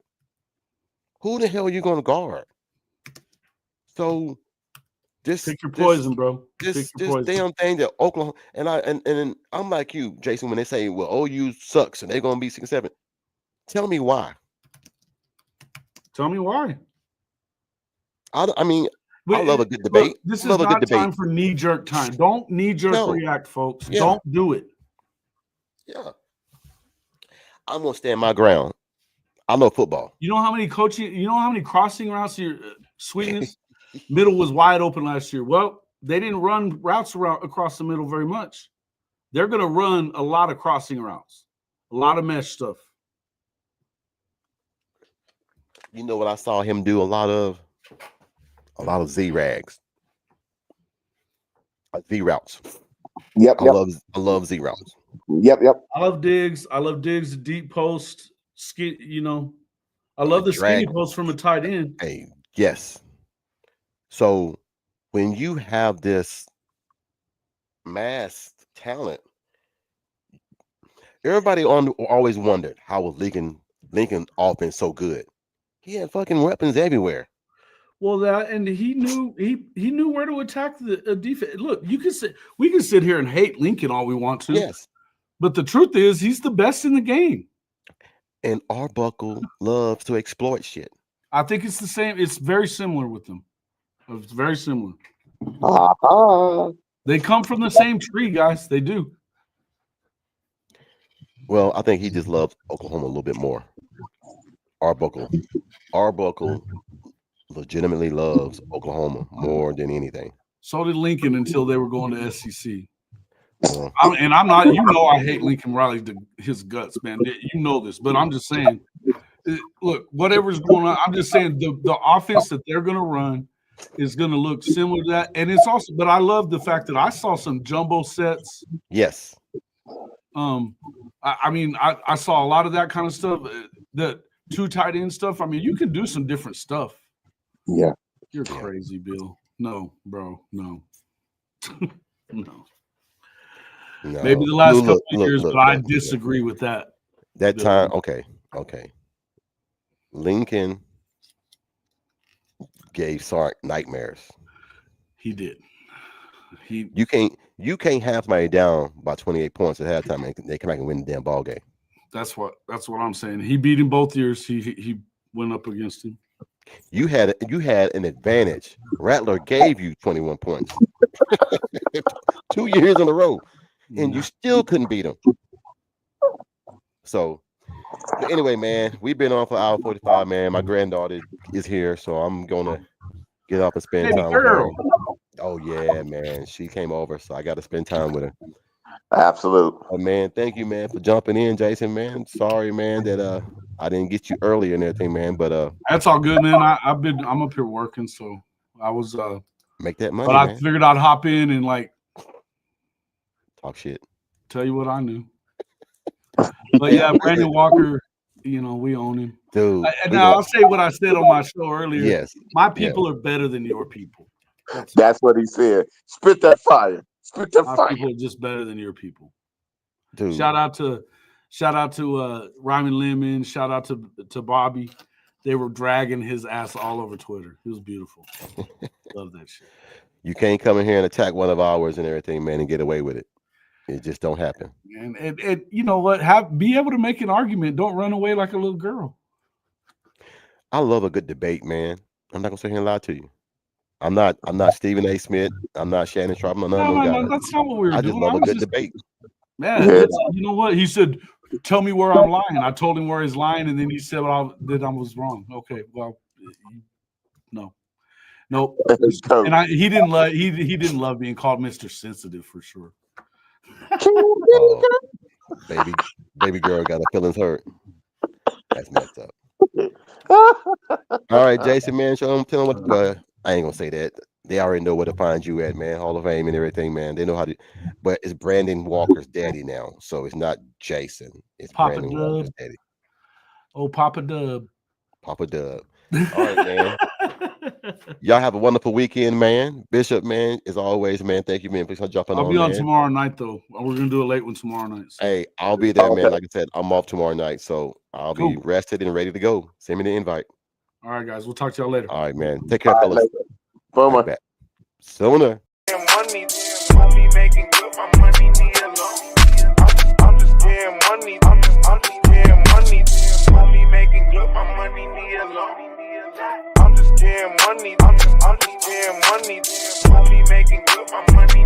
Who the hell are you going to guard? So pick your poison, bro. This damn thing that Oklahoma and I'm like you, Jason, when they say, well, OU sucks and they're gonna be 6-7. Tell me why. Tell me why. I mean, I love a good debate. Look, this is not time for knee-jerk time. Don't knee-jerk react, folks. Yeah. Don't do it. Yeah. I'm gonna stand my ground. I know football. You know how many crossing routes here, Sweetness? Middle was wide open last year. Well, they didn't run routes across the middle very much. They're going to run a lot of crossing routes, a lot of mesh stuff. You know what I saw him do a lot of Z-rags. Z-routes. Yep. I love Z-routes. Yep. I love Diggs. The deep post. I love the skinny post from a tight end. Hey, yes. So when you have this mass talent, everybody always wondered how was Lincoln offense so good. He had fucking weapons everywhere. Well, and he knew where to attack the defense. Look, we can sit here and hate Lincoln all we want to. Yes, but the truth is, he's the best in the game. And Arbuckle loves to exploit shit. I think it's the same. It's very similar with them. It's very similar. They come from the same tree, guys. They do. Well, I think he just loves Oklahoma a little bit more. Arbuckle legitimately loves Oklahoma more than anything. So did Lincoln until they were going to SEC. Well, I'm not, I hate Lincoln Riley to his guts, man. You know this, but I'm just saying, look, whatever's going on, I'm just saying the offense that they're going to run is going to look similar to that. And it's also, but I love the fact that I saw some jumbo sets. yes. I saw a lot of that kind of stuff, the 2 tight end stuff. I mean, you can do some different stuff. Yeah. You're crazy, Bill. No, bro, no. No. No. Maybe the last couple of years, look, but I disagree with that. That Bill. time, okay. Lincoln gave Sark nightmares. He did. You can't have somebody down by 28 points at halftime and they come back and win the damn ball game. That's what I'm saying. He beat him both years. He went up against him. You had an advantage. Rattler gave you 21 points 2 years in a row, and you still couldn't beat him. So anyway, man, we've been on for an hour 45, man. My granddaughter is here, so I'm gonna get up and spend time with her. Oh yeah, man. She came over, so I got to spend time with her. Absolute. Man, thank you, man, for jumping in, Jason, man. Sorry, man, that I didn't get you earlier and everything, man. But that's all good, man. I'm up here working, so I was make that money. but I man. figured I'd hop in and like Talk shit. tell you what I knew. But yeah, Brandon Walker, we own him. Dude. And now I'll say what I said on my show earlier. Yes. My people are better than your people. That's what he said. Spit that fire. Spit that My fire. people are just better than your people. Dude. Shout out to Ryman Lemon. Shout out to Bobby. They were dragging his ass all over Twitter. It was beautiful. Love that shit. You can't come in here and attack one of ours and everything, man, and get away with it. It just don't happen. And you know what? Be able to make an argument. Don't run away like a little girl. I love a good debate, man. I'm not gonna sit here and lie to you. I'm not Stephen A. Smith. I'm not Shannon Sharp. I'm none of those guys. That's not what we were I doing. just love a good debate. Man, you know what? He said, tell me where I'm lying. I told him where he's lying, and then he said that I was wrong. Okay, well, no. And he didn't love being called Mr. Sensitive for sure. Baby girl got her feelings hurt. That's messed up. All right, Jason, man, tell them what. Well, I ain't gonna say that. They already know where to find you at, man. Hall of Fame and everything, man. They know how to. But it's Brandon Walker's daddy now, so it's not Jason. It's Papa Brandon Dub. Walker's daddy. Oh, Papa Dub. Papa Dub. All right, man. Y'all have a wonderful weekend, man. Bishop, man, as always, man. Thank you, man. Please jump on. I'll be on man. tomorrow night, though. We're gonna do a late one tomorrow night. So. Hey, I'll be there, man. Like I said, I'm off tomorrow night, so I'll be Cool. rested and ready to go. Send me the invite. All right, guys. We'll talk to y'all later. All right, man. Take care, fellas. Boomer. Back. Sooner. Money, me making good, my money need a loan. I'm just getting money, I'm just getting money. Me making good, my money need a loan. I'm just getting money, I'm just getting money. Me making good, my money